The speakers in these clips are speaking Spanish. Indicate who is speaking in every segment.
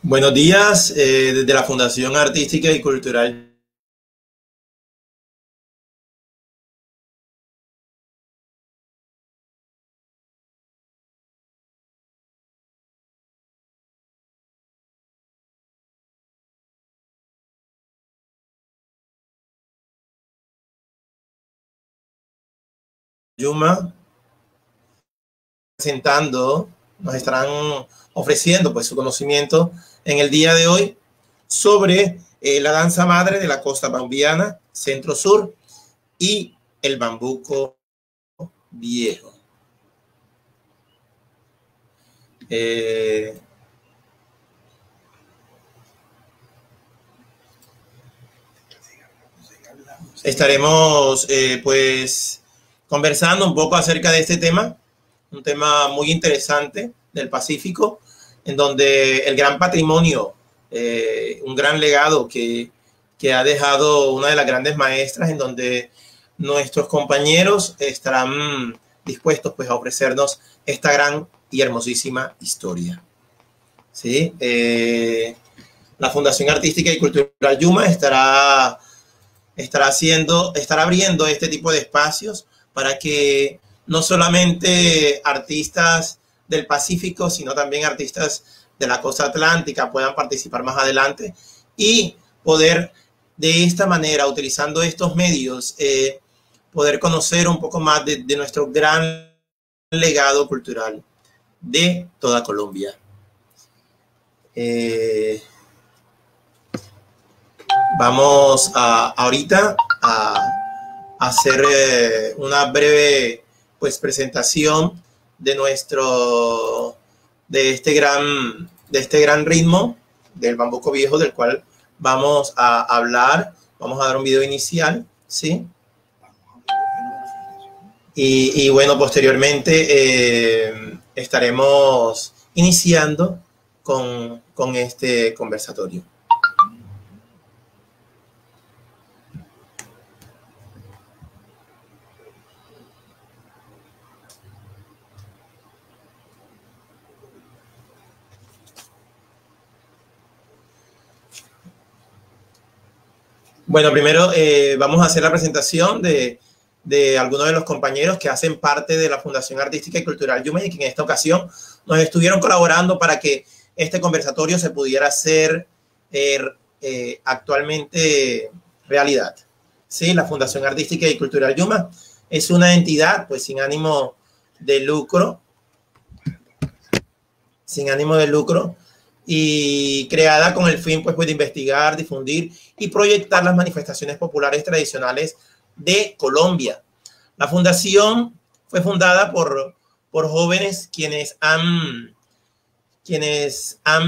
Speaker 1: Buenos días, desde la Fundación Artística y Cultural Yuma, presentando, nos estarán ofreciendo pues su conocimiento en el día de hoy sobre la danza madre de la costa bambiana, centro-sur y el bambuco viejo. Estaremos pues conversando un poco acerca de este tema, un tema muy interesante del Pacífico, en donde el gran patrimonio, un gran legado que ha dejado una de las grandes maestras, en donde nuestros compañeros estarán dispuestos pues a ofrecernos esta gran y hermosísima historia. ¿Sí? La Fundación Artística y Cultural Yuma estará abriendo este tipo de espacios para que no solamente artistas del Pacífico, sino también artistas de la costa atlántica puedan participar más adelante y poder de esta manera, utilizando estos medios, poder conocer un poco más de nuestro gran legado cultural de toda Colombia. Vamos ahorita a hacer una breve pues presentación de este gran ritmo del bambuco viejo, del cual vamos a hablar. Vamos a dar un video inicial, ¿sí? Y bueno, posteriormente estaremos iniciando con este conversatorio. Bueno, primero vamos a hacer la presentación de algunos de los compañeros que hacen parte de la Fundación Artística y Cultural Yuma y que en esta ocasión nos estuvieron colaborando para que este conversatorio se pudiera hacer actualmente realidad. Sí, la Fundación Artística y Cultural Yuma es una entidad pues sin ánimo de lucro, y creada con el fin pues de investigar, difundir y proyectar las manifestaciones populares tradicionales de Colombia. La fundación fue fundada por jóvenes quienes han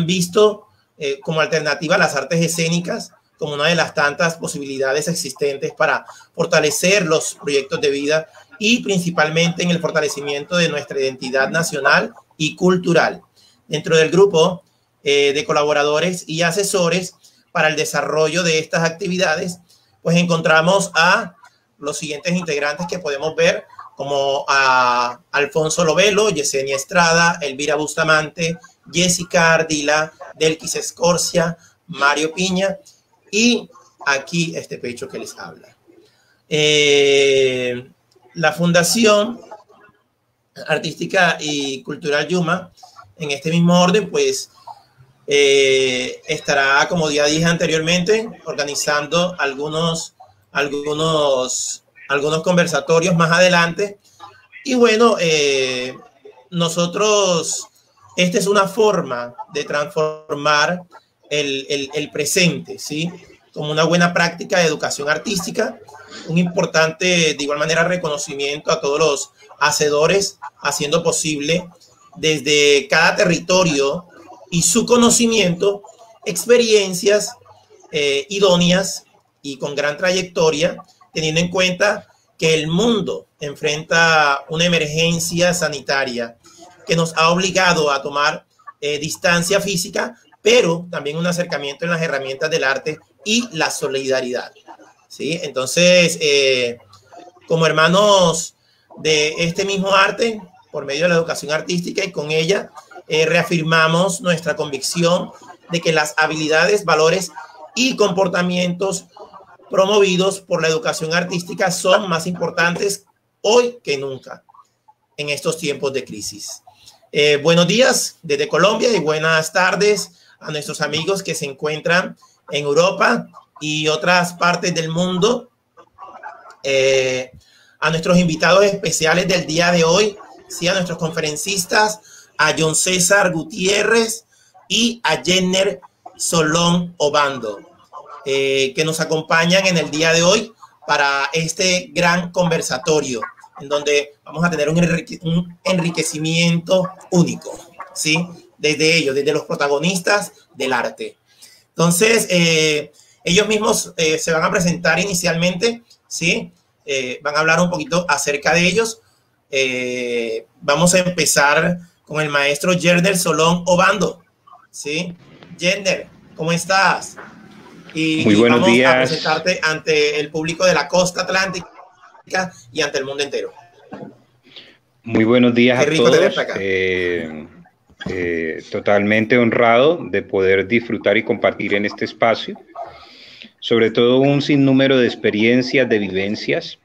Speaker 1: visto como alternativa las artes escénicas como una de las tantas posibilidades existentes para fortalecer los proyectos de vida y principalmente en el fortalecimiento de nuestra identidad nacional y cultural. Dentro del grupo de colaboradores y asesores para el desarrollo de estas actividades, pues encontramos a los siguientes integrantes que podemos ver, como a Alfonso Lovelo, Yesenia Estrada, Elvira Bustamante, Jessica Ardila, Delkis Escorcia, Mario Piña y aquí este pecho que les habla. La Fundación Artística y Cultural Yuma, en este mismo orden, pues estará, como ya dije anteriormente, organizando algunos conversatorios más adelante. Y bueno, esta es una forma de transformar el presente, ¿sí? Como una buena práctica de educación artística, un importante, de igual manera, reconocimiento a todos los hacedores, haciendo posible desde cada territorio y su conocimiento, experiencias idóneas y con gran trayectoria, teniendo en cuenta que el mundo enfrenta una emergencia sanitaria que nos ha obligado a tomar distancia física, pero también un acercamiento en las herramientas del arte y la solidaridad. ¿Sí? Entonces, como hermanos de este mismo arte, por medio de la educación artística y con ella, reafirmamos nuestra convicción de que las habilidades, valores y comportamientos promovidos por la educación artística son más importantes hoy que nunca en estos tiempos de crisis. Buenos días desde Colombia y buenas tardes a nuestros amigos que se encuentran en Europa y otras partes del mundo. A nuestros invitados especiales del día de hoy, sí, a nuestros conferencistas, a John César Gutiérrez y a Jenner Solón Obando, que nos acompañan en el día de hoy para este gran conversatorio, en donde vamos a tener un enriquecimiento único, ¿sí? Desde ellos, desde los protagonistas del arte. Entonces, ellos mismos se van a presentar inicialmente, ¿sí? Van a hablar un poquito acerca de ellos. Vamos a empezar con el maestro Jenner Solón Obando, ¿sí? Jenner, ¿cómo estás?
Speaker 2: Muy buenos
Speaker 1: vamos
Speaker 2: días.
Speaker 1: A presentarte ante el público de la costa atlántica y ante el mundo entero.
Speaker 2: Muy buenos días
Speaker 1: Qué rico
Speaker 2: a todos.
Speaker 1: Acá.
Speaker 2: Totalmente honrado de poder disfrutar y compartir en este espacio, sobre todo un sinnúmero de experiencias, de vivencias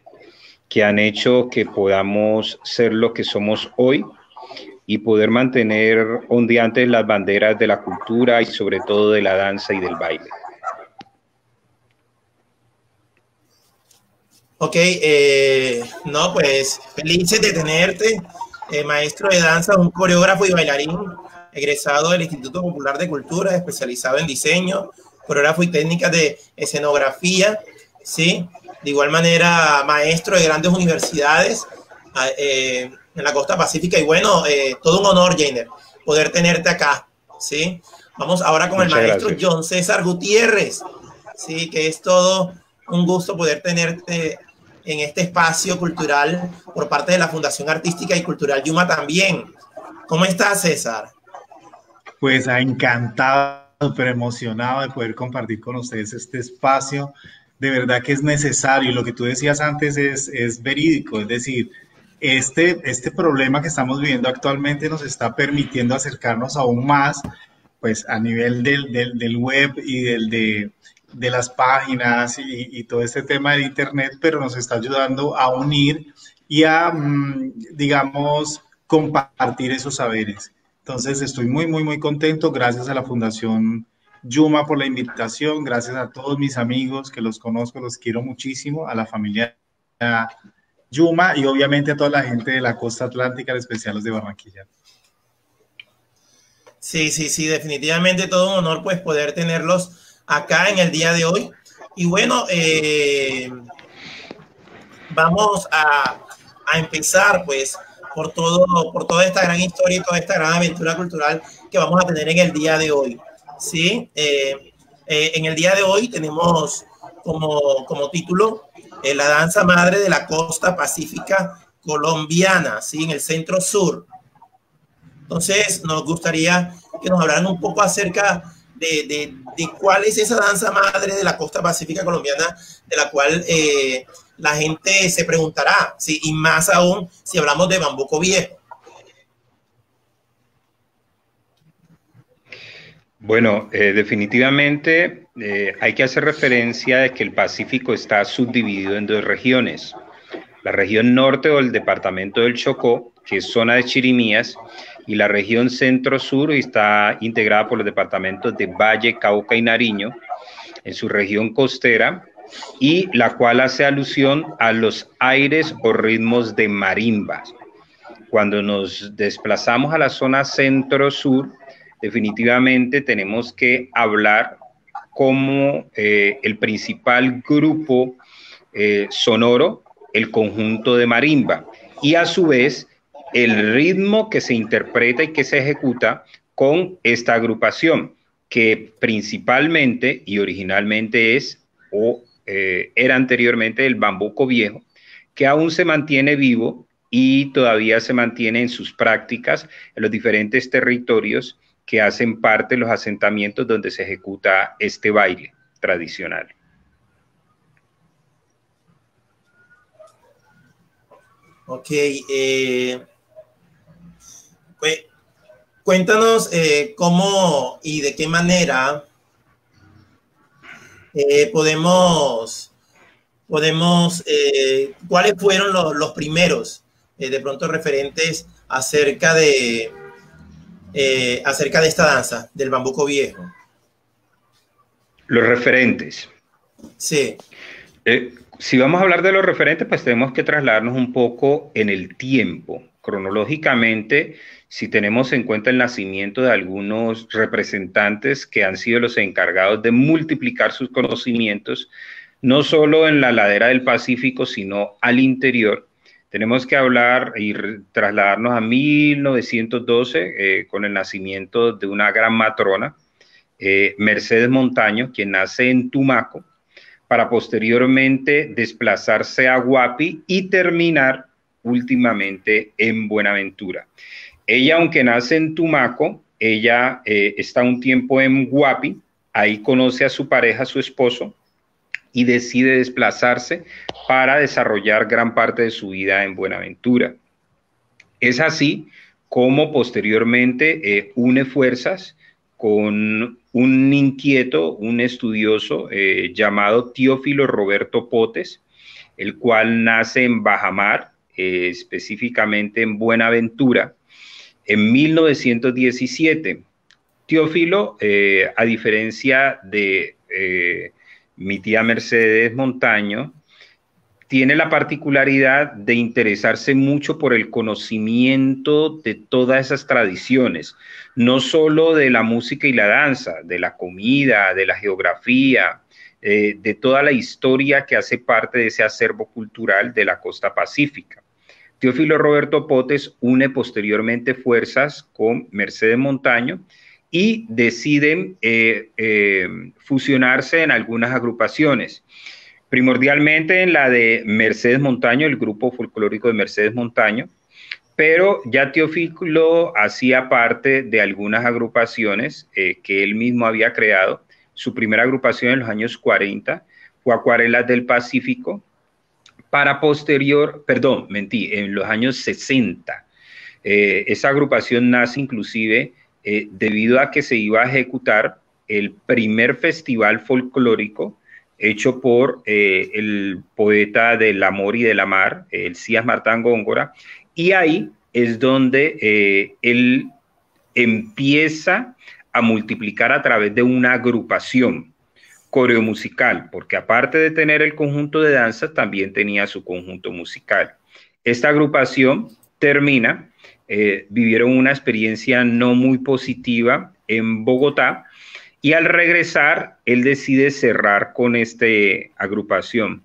Speaker 2: que han hecho que podamos ser lo que somos hoy y poder mantener ondeantes las banderas de la cultura y sobre todo de la danza y del baile.
Speaker 1: Ok, no, pues felices de tenerte, maestro de danza, un coreógrafo y bailarín, egresado del Instituto Popular de Cultura, especializado en diseño, coreógrafo y técnicas de escenografía, ¿sí? De igual manera, maestro de grandes universidades en la costa pacífica. Y bueno, todo un honor, Jenner, poder tenerte acá, ¿sí? Vamos ahora con
Speaker 2: Muchas
Speaker 1: el maestro
Speaker 2: gracias.
Speaker 1: John César Gutiérrez, ¿sí? Que es todo un gusto poder tenerte en este espacio cultural por parte de la Fundación Artística y Cultural Yuma también. ¿Cómo estás, César?
Speaker 3: Pues encantado, súper emocionado de poder compartir con ustedes este espacio. De verdad que es necesario y lo que tú decías antes es verídico, es decir, este problema que estamos viviendo actualmente nos está permitiendo acercarnos aún más, pues a nivel del web y de las páginas y todo este tema de Internet, pero nos está ayudando a unir y a, digamos, compartir esos saberes. Entonces estoy muy contento. Gracias a la Fundación Yuma por la invitación. Gracias a todos mis amigos que los conozco, los quiero muchísimo. A la familia Yuma y obviamente a toda la gente de la costa atlántica, en especial los de Barranquilla.
Speaker 1: Sí, definitivamente todo un honor pues poder tenerlos acá en el día de hoy. Y bueno, vamos a empezar pues por toda esta gran historia y toda esta gran aventura cultural que vamos a tener en el día de hoy. ¿Sí? En el día de hoy tenemos como título la danza madre de la costa pacífica colombiana, ¿sí? En el centro sur. Entonces, nos gustaría que nos hablaran un poco acerca de cuál es esa danza madre de la costa pacífica colombiana, de la cual la gente se preguntará, ¿sí? Y más aún si hablamos de Bambuco Viejo.
Speaker 2: Bueno, definitivamente hay que hacer referencia de que el Pacífico está subdividido en dos regiones. La región norte o el departamento del Chocó, que es zona de Chirimías, y la región centro-sur está integrada por los departamentos de Valle, Cauca y Nariño, en su región costera, y la cual hace alusión a los aires o ritmos de marimba. Cuando nos desplazamos a la zona centro-sur, definitivamente tenemos que hablar como el principal grupo sonoro, el conjunto de marimba, y a su vez el ritmo que se interpreta y que se ejecuta con esta agrupación, que principalmente y originalmente es o era anteriormente el Bambuco Viejo, que aún se mantiene vivo y todavía se mantiene en sus prácticas en los diferentes territorios que hacen parte de los asentamientos donde se ejecuta este baile tradicional.
Speaker 1: Ok, pues Cuéntanos cómo y de qué manera podemos, cuáles fueron los primeros, de pronto referentes acerca de esta danza del bambuco viejo.
Speaker 2: Los referentes.
Speaker 1: Sí.
Speaker 2: Si vamos a hablar de los referentes, pues tenemos que trasladarnos un poco en el tiempo. Cronológicamente, si tenemos en cuenta el nacimiento de algunos representantes que han sido los encargados de multiplicar sus conocimientos, no solo en la ladera del Pacífico, sino al interior, tenemos que hablar y trasladarnos a 1912 con el nacimiento de una gran matrona, Mercedes Montaño, quien nace en Tumaco, para posteriormente desplazarse a Guapi y terminar últimamente en Buenaventura. Ella, aunque nace en Tumaco, ella está un tiempo en Guapi, ahí conoce a su pareja, a su esposo, y decide desplazarse para desarrollar gran parte de su vida en Buenaventura. Es así como posteriormente une fuerzas con un inquieto, un estudioso llamado Teófilo Roberto Potes, el cual nace en Bajamar, específicamente en Buenaventura, en 1917. Teófilo, a diferencia de mi tía Mercedes Montaño, tiene la particularidad de interesarse mucho por el conocimiento de todas esas tradiciones, no solo de la música y la danza, de la comida, de la geografía, de toda la historia que hace parte de ese acervo cultural de la costa pacífica. Teófilo Roberto Potes une posteriormente fuerzas con Mercedes Montaño y deciden fusionarse en algunas agrupaciones. Primordialmente en la de Mercedes Montaño, el grupo folclórico de Mercedes Montaño, pero ya Teófilo hacía parte de algunas agrupaciones que él mismo había creado. Su primera agrupación en los años 40 fue Acuarelas del Pacífico, en los años 60. Esa agrupación nace inclusive debido a que se iba a ejecutar el primer festival folclórico hecho por el poeta del amor y de la mar, Elías Martán Góngora, y ahí es donde él empieza a multiplicar a través de una agrupación coreomusical, porque aparte de tener el conjunto de danzas, también tenía su conjunto musical. Esta agrupación termina, vivieron una experiencia no muy positiva en Bogotá, y al regresar, él decide cerrar con esta agrupación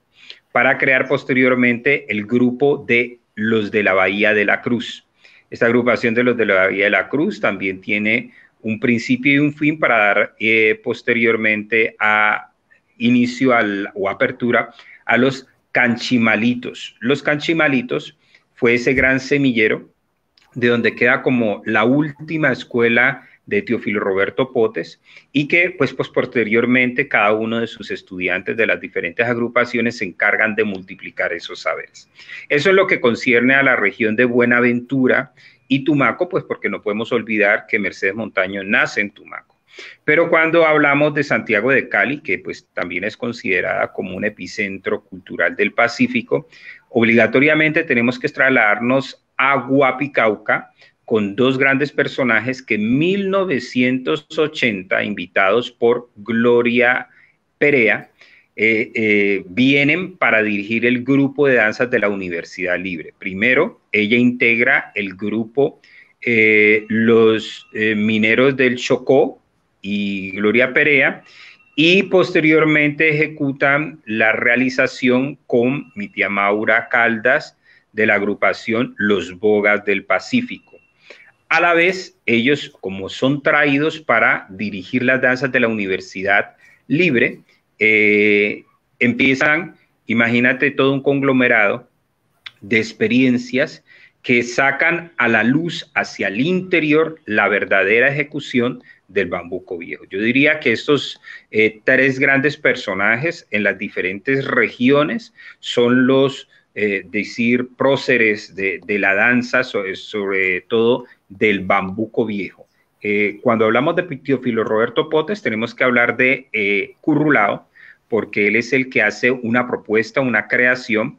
Speaker 2: para crear posteriormente el grupo de los de la Bahía de la Cruz. Esta agrupación de los de la Bahía de la Cruz también tiene un principio y un fin para dar posteriormente a inicio o apertura a los Canchimalitos. Los Canchimalitos fue ese gran semillero de donde queda como la última escuela de Teófilo Roberto Potes, y que pues posteriormente cada uno de sus estudiantes de las diferentes agrupaciones se encargan de multiplicar esos saberes. Eso es lo que concierne a la región de Buenaventura y Tumaco, pues porque no podemos olvidar que Mercedes Montaño nace en Tumaco. Pero cuando hablamos de Santiago de Cali, que pues también es considerada como un epicentro cultural del Pacífico, obligatoriamente tenemos que trasladarnos a Guapi, Cauca, con dos grandes personajes que en 1980, invitados por Gloria Perea, vienen para dirigir el grupo de danzas de la Universidad Libre. Primero, ella integra el grupo Los Mineros del Chocó y Gloria Perea, y posteriormente ejecutan la realización con mi tía Maura Caldas de la agrupación Los Bogas del Pacífico. A la vez, ellos, como son traídos para dirigir las danzas de la Universidad Libre, empiezan, imagínate, todo un conglomerado de experiencias que sacan a la luz hacia el interior la verdadera ejecución del bambuco viejo. Yo diría que estos tres grandes personajes en las diferentes regiones son los próceres de la danza, sobre todo del bambuco viejo. Cuando hablamos de Teófilo Roberto Potes, tenemos que hablar de Currulao, porque él es el que hace una propuesta, una creación.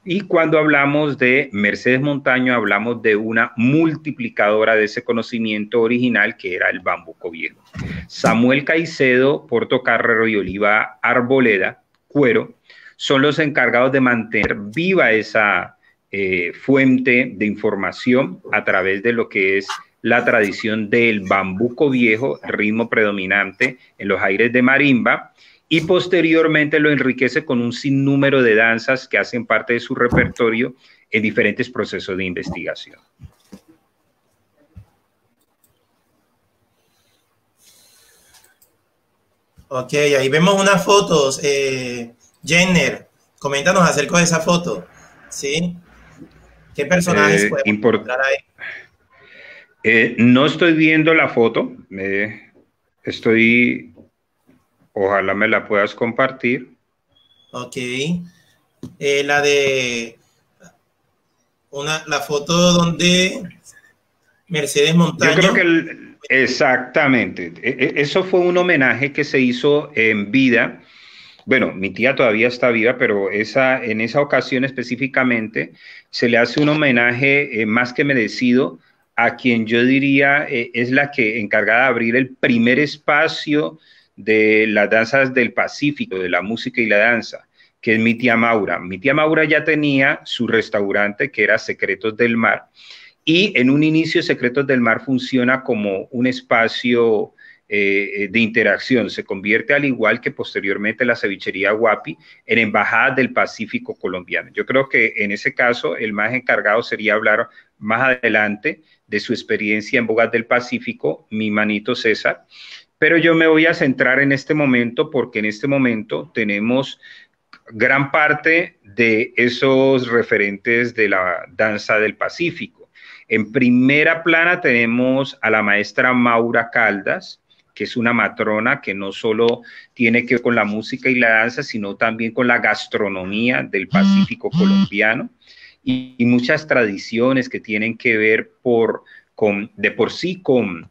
Speaker 2: Y cuando hablamos de Mercedes Montaño, hablamos de una multiplicadora de ese conocimiento original que era el bambuco viejo. Samuel Caicedo, Portocarrero y Oliva Arboleda, Cuero, son los encargados de mantener viva esa fuente de información a través de lo que es la tradición del bambuco viejo, ritmo predominante en los aires de marimba, y posteriormente lo enriquece con un sinnúmero de danzas que hacen parte de su repertorio en diferentes procesos de investigación.
Speaker 1: Ok, ahí vemos unas fotos. Jenner, coméntanos acerca de esa foto. ¿Sí? ¿Qué personajes podemos encontrar ahí?
Speaker 2: No estoy viendo la foto. Ojalá me la puedas compartir.
Speaker 1: Ok. La de la foto donde Mercedes Montaño.
Speaker 2: Yo creo que exactamente. Eso fue un homenaje que se hizo en vida. Bueno, mi tía todavía está viva, pero en esa ocasión específicamente se le hace un homenaje más que merecido a quien yo diría es la que encargada de abrir el primer espacio de las danzas del Pacífico, de la música y la danza, que es mi tía Maura. Mi tía Maura ya tenía su restaurante que era Secretos del Mar, y en un inicio Secretos del Mar funciona como un espacio de interacción. Se convierte, al igual que posteriormente la cevichería Guapi, en embajada del Pacífico colombiano. Yo creo que en ese caso el más encargado sería hablar más adelante de su experiencia en Bogas del Pacífico, mi manito César. Pero yo me voy a centrar en este momento porque en este momento tenemos gran parte de esos referentes de la danza del Pacífico. En primera plana tenemos a la maestra Maura Caldas, que es una matrona que no solo tiene que ver con la música y la danza, sino también con la gastronomía del Pacífico colombiano y muchas tradiciones que tienen que ver de por sí con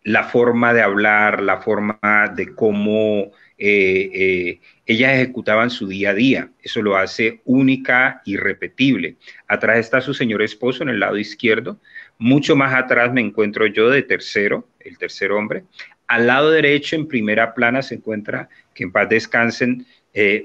Speaker 2: la forma de hablar, la forma de cómo ellas ejecutaban su día a día. Eso lo hace única y repetible. Atrás está su señor esposo en el lado izquierdo. Mucho más atrás me encuentro yo de tercero, el tercer hombre. Al lado derecho, en primera plana, se encuentra, que en paz descansen,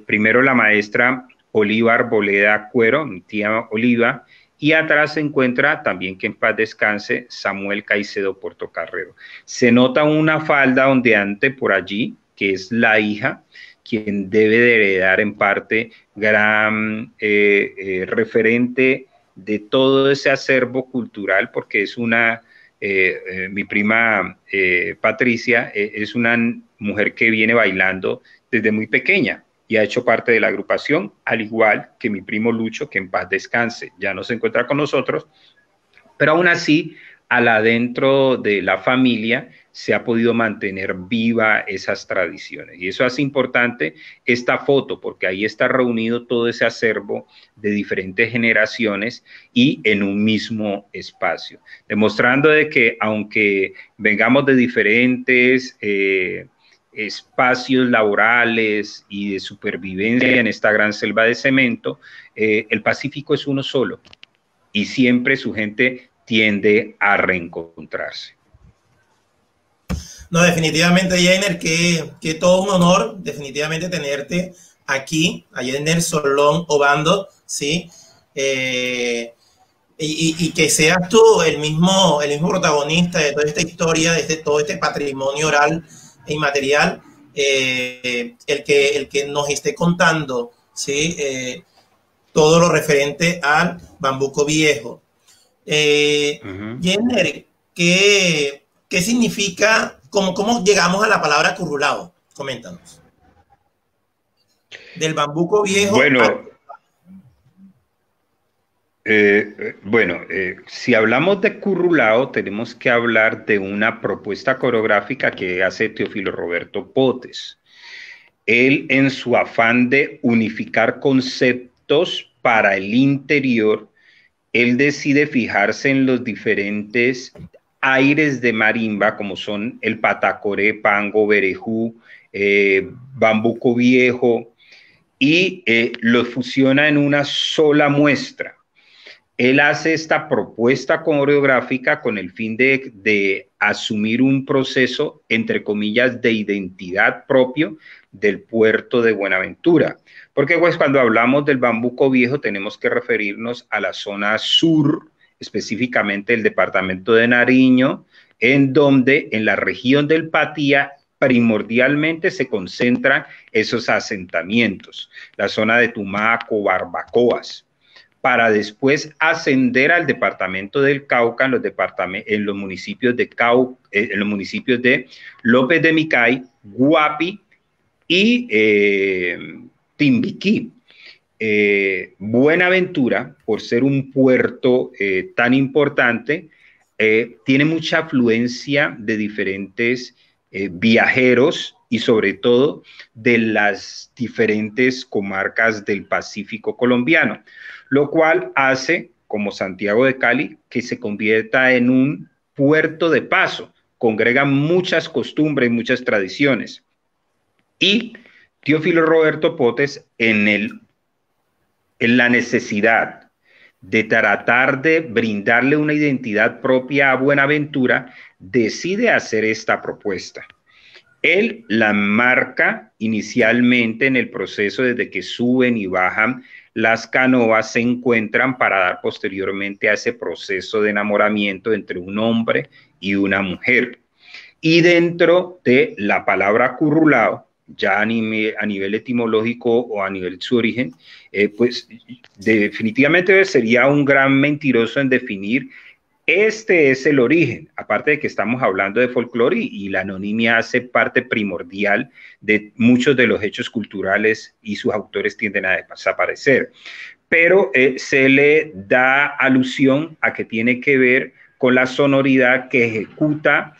Speaker 2: primero la maestra Oliva Arboleda Cuero, mi tía Oliva, y atrás se encuentra también, que en paz descanse, Samuel Caicedo Portocarrero. Se nota una falda ondeante por allí, que es la hija, quien debe de heredar en parte gran referente de todo ese acervo cultural, porque es mi prima Patricia, es una mujer que viene bailando desde muy pequeña y ha hecho parte de la agrupación, al igual que mi primo Lucho, que en paz descanse, ya no se encuentra con nosotros, pero aún así, adentro de la familia se ha podido mantener viva esas tradiciones. Y eso hace importante esta foto, porque ahí está reunido todo ese acervo de diferentes generaciones y en un mismo espacio, demostrando de que aunque vengamos de diferentes espacios laborales y de supervivencia en esta gran selva de cemento, el Pacífico es uno solo y siempre su gente tiende a reencontrarse.
Speaker 1: No, definitivamente, Jenner, que todo un honor, definitivamente tenerte aquí, a Jenner Solón Obando, ¿sí? Y que seas tú el mismo protagonista de toda esta historia, de todo este patrimonio oral e inmaterial, el que nos esté contando, ¿sí? Todo lo referente al bambuco viejo. Jenner, ¿qué significa? ¿Cómo llegamos a la palabra currulao? Coméntanos. Del bambuco viejo.
Speaker 2: Bueno, si hablamos de currulao, tenemos que hablar de una propuesta coreográfica que hace Teófilo Roberto Potes. Él, en su afán de unificar conceptos para el interior, él decide fijarse en los diferentes aires de marimba, como son el patacoré, pango, berejú, bambuco viejo, y los fusiona en una sola muestra. Él hace esta propuesta coreográfica con el fin de asumir un proceso, entre comillas, de identidad propio del puerto de Buenaventura. Porque pues cuando hablamos del bambuco viejo tenemos que referirnos a la zona sur, específicamente el departamento de Nariño, en donde en la región del Patía primordialmente se concentran esos asentamientos, la zona de Tumaco, Barbacoas, para después ascender al departamento del Cauca, en los municipios de López de Micay, Guapi y Timbiquí. Buenaventura, por ser un puerto tan importante, tiene mucha afluencia de diferentes viajeros y sobre todo de las diferentes comarcas del Pacífico colombiano, lo cual hace, como Santiago de Cali, que se convierta en un puerto de paso, congrega muchas costumbres, muchas tradiciones. Y Teófilo Roberto Potes, en la necesidad de tratar de brindarle una identidad propia a Buenaventura, decide hacer esta propuesta. Él la marca inicialmente en el proceso desde que suben y bajan las canoas, se encuentran para dar posteriormente a ese proceso de enamoramiento entre un hombre y una mujer. Y dentro de la palabra currulao, ya a nivel etimológico o a nivel de su origen, pues definitivamente sería un gran mentiroso en definir este es el origen, aparte de que estamos hablando de folclore y la anonimia hace parte primordial de muchos de los hechos culturales y sus autores tienden a desaparecer, pero se le da alusión a que tiene que ver con la sonoridad que ejecuta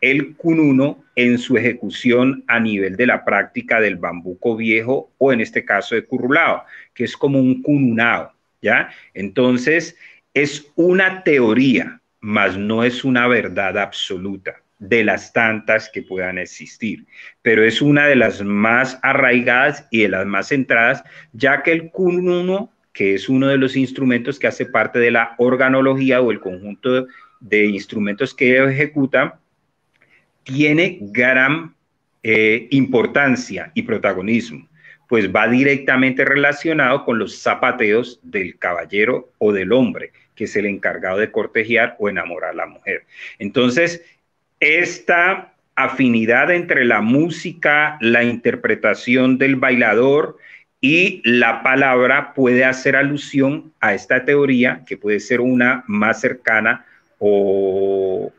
Speaker 2: el cununo en su ejecución a nivel de la práctica del bambuco viejo o en este caso de currulao, que es como un cununao, ¿ya? Entonces, es una teoría, mas no es una verdad absoluta de las tantas que puedan existir, pero es una de las más arraigadas y de las más centradas, ya que el cununo, que es uno de los instrumentos que hace parte de la organología o el conjunto de instrumentos que ejecuta, tiene gran importancia y protagonismo, pues va directamente relacionado con los zapateos del caballero o del hombre, que es el encargado de cortejar o enamorar a la mujer. Entonces, esta afinidad entre la música, la interpretación del bailador y la palabra puede hacer alusión a esta teoría, que puede ser una más cercana o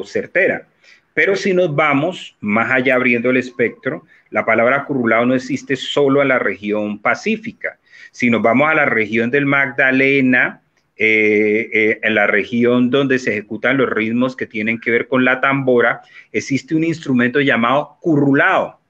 Speaker 2: certera. Pero si nos vamos más allá abriendo el espectro, la palabra currulao no existe solo en la región pacífica. Si nos vamos a la región del Magdalena, en la región donde se ejecutan los ritmos que tienen que ver con la tambora, existe un instrumento llamado currulao,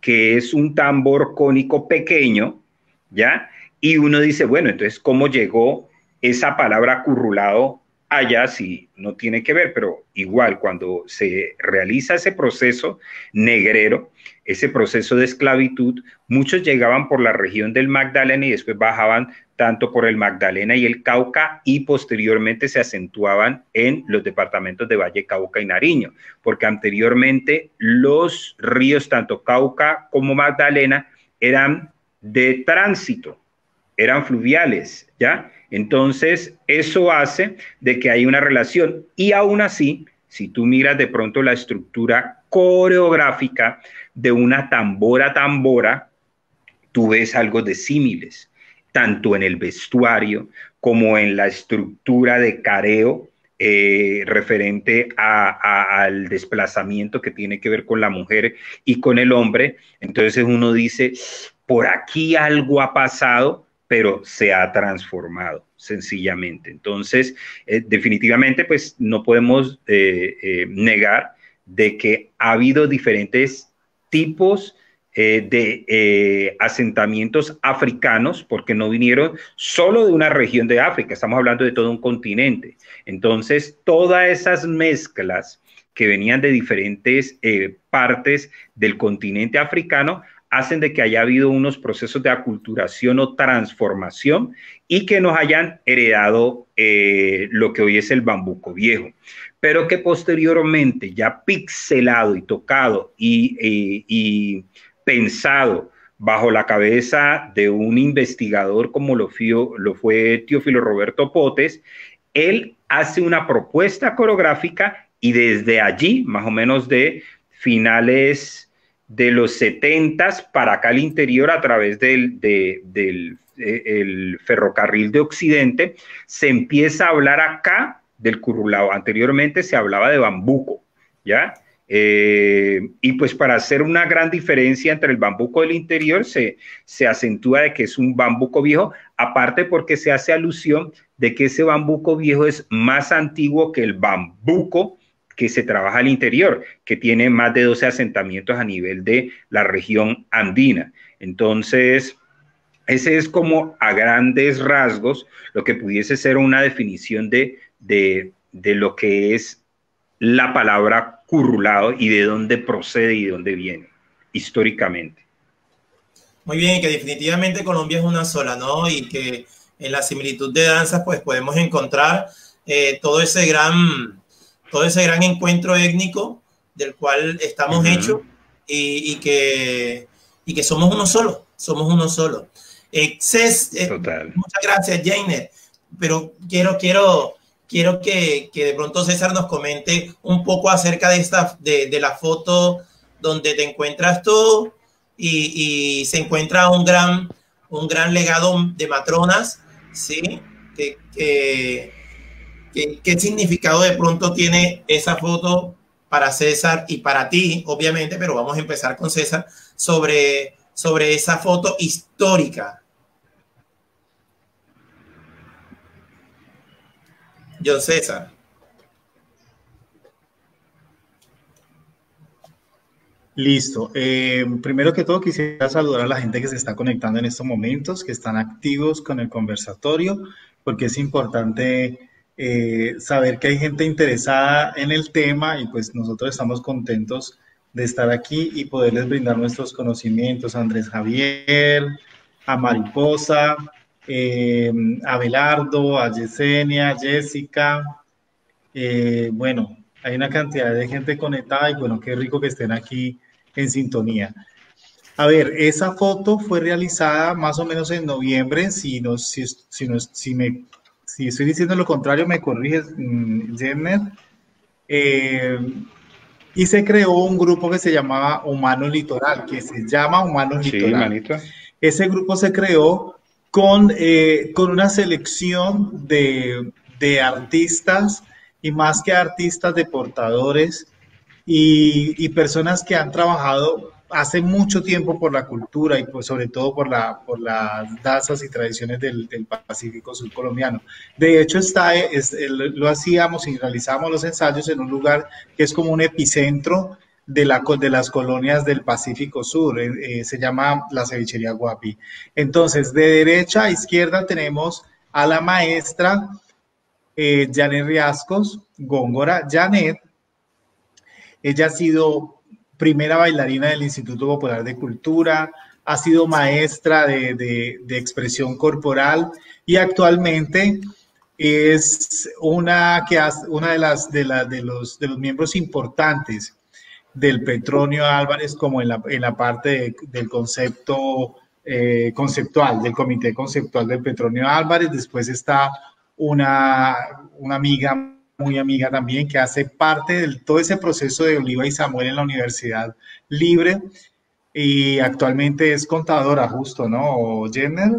Speaker 2: que es un tambor cónico pequeño, ¿ya? Y uno dice, bueno, entonces, ¿cómo llegó esa palabra currulao allá? Sí, no tiene que ver, pero igual cuando se realiza ese proceso negrero, ese proceso de esclavitud, muchos llegaban por la región del Magdalena y después bajaban tanto por el Magdalena y el Cauca y posteriormente se acentuaban en los departamentos de Valle, Cauca y Nariño, porque anteriormente los ríos, tanto Cauca como Magdalena, eran de tránsito, eran fluviales, ¿ya? Entonces, eso hace de que hay una relación y aún así, si tú miras de pronto la estructura coreográfica de una tambora, tú ves algo de símiles, tanto en el vestuario como en la estructura de careo referente al desplazamiento que tiene que ver con la mujer y con el hombre. Entonces uno dice, por aquí algo ha pasado, pero se ha transformado sencillamente. Entonces, definitivamente, pues no podemos negar de que ha habido diferentes tipos de asentamientos africanos, porque no vinieron solo de una región de África, estamos hablando de todo un continente. Entonces, todas esas mezclas que venían de diferentes partes del continente africano hacen de que haya habido unos procesos de aculturación o transformación y que nos hayan heredado lo que hoy es el bambuco viejo, pero que posteriormente, ya pixelado y tocado y pensado bajo la cabeza de un investigador como lo fue Teófilo Roberto Potes, él hace una propuesta coreográfica y desde allí, más o menos de finales de los 70s para acá al interior, a través del ferrocarril de Occidente, se empieza a hablar acá del currulao. Anteriormente se hablaba de bambuco, ¿ya? Y pues para hacer una gran diferencia entre el bambuco del interior se acentúa de que es un bambuco viejo, aparte porque se hace alusión de que ese bambuco viejo es más antiguo que el bambuco que se trabaja al interior, que tiene más de 12 asentamientos a nivel de la región andina. Entonces, ese es como a grandes rasgos lo que pudiese ser una definición de lo que es la palabra currulao y de dónde procede y de dónde viene históricamente.
Speaker 1: Muy bien, y que definitivamente Colombia es una sola, ¿no? Y que en la similitud de danzas pues podemos encontrar todo ese gran encuentro étnico del cual estamos hechos y que somos uno solo,
Speaker 2: Total.
Speaker 1: Muchas gracias, Jainer, pero quiero que de pronto César nos comente un poco acerca de la foto donde te encuentras tú y se encuentra un gran legado de matronas, ¿sí? ¿Qué significado de pronto tiene esa foto para César y para ti, obviamente, pero vamos a empezar con César, sobre esa foto histórica? John César.
Speaker 3: Listo. Primero que todo quisiera saludar a la gente que se está conectando en estos momentos, que están activos con el conversatorio, porque es importante saber que hay gente interesada en el tema y pues nosotros estamos contentos de estar aquí y poderles brindar nuestros conocimientos a Andrés Javier, a Mariposa, a Abelardo, a Yesenia, a Jessica. Bueno, hay una cantidad de gente conectada y bueno, qué rico que estén aquí en sintonía. A ver, esa foto fue realizada más o menos en noviembre. Si estoy diciendo lo contrario, me corriges, Jenner. Y se creó un grupo que se llamaba Humanos Litoral, que se llama Humanos Litoral.
Speaker 2: Manito.
Speaker 3: Ese grupo se creó con una selección de artistas y más que artistas, de portadores y personas que han trabajado hace mucho tiempo por la cultura y pues sobre todo por las danzas y tradiciones del Pacífico Sur colombiano. De hecho, lo hacíamos y realizábamos los ensayos en un lugar que es como un epicentro de las colonias del Pacífico Sur, se llama la Cevichería Guapi. Entonces, de derecha a izquierda tenemos a la maestra Janet Riascos, Góngora. Janet, ella ha sido primera bailarina del Instituto Popular de Cultura, ha sido maestra de expresión corporal y actualmente es una de los miembros importantes del Petronio Álvarez, como en la parte del concepto conceptual, del comité conceptual del Petronio Álvarez. Después está una amiga, muy amiga también, que hace parte de todo ese proceso de Oliva y Samuel en la Universidad Libre y actualmente es contadora, justo, ¿no, Jenner?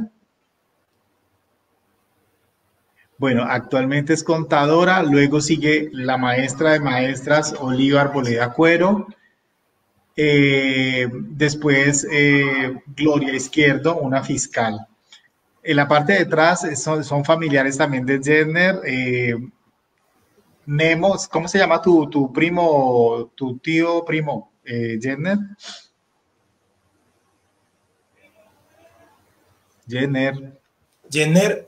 Speaker 3: Bueno, actualmente es contadora, luego sigue la maestra de maestras Oliva Arboleda Cuero, después Gloria Izquierdo, una fiscal. En la parte de atrás son familiares también de Jenner. Nemo, ¿cómo se llama tu primo, tu tío primo, Jenner? Jenner.
Speaker 1: Jenner.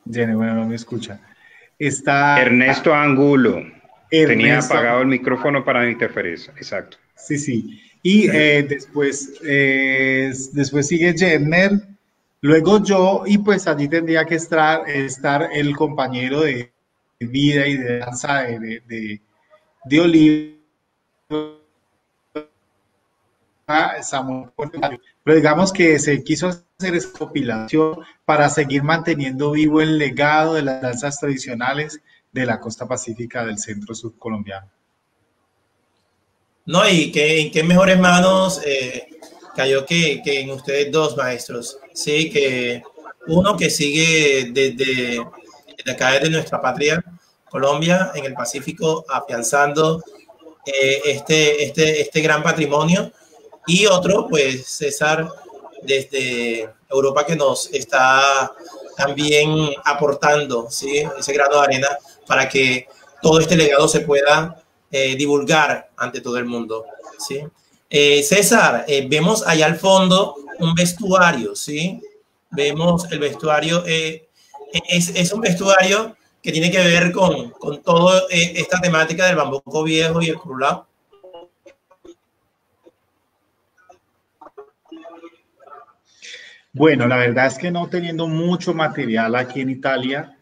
Speaker 3: Jenner, bueno, no me escucha. Está
Speaker 2: Ernesto Angulo.
Speaker 3: Ernesto.
Speaker 2: Tenía apagado el micrófono para la interferencia, exacto.
Speaker 3: Sí, sí. Y después sigue Jenner, luego yo, y pues allí tendría que estar el compañero de vida y de danza de Oliva, Samuel Portillo. Pero digamos que se quiso hacer esta compilación para seguir manteniendo vivo el legado de las danzas tradicionales de la costa pacífica del centro sur colombiano.
Speaker 1: No, y en qué mejores manos cayó que en ustedes dos, maestros. Sí, que uno que sigue desde acá, desde nuestra patria, Colombia, en el Pacífico, afianzando este gran patrimonio. Y otro, pues, César, desde Europa, que nos está también aportando, ¿sí?, ese grano de arena para que todo este legado se pueda divulgar ante todo el mundo, ¿sí? César, vemos allá al fondo un vestuario, ¿sí? Vemos el vestuario, es un vestuario que tiene que ver con toda esta temática del bambuco viejo y el curulao.
Speaker 3: Bueno, la verdad es que no teniendo mucho material aquí en Italia,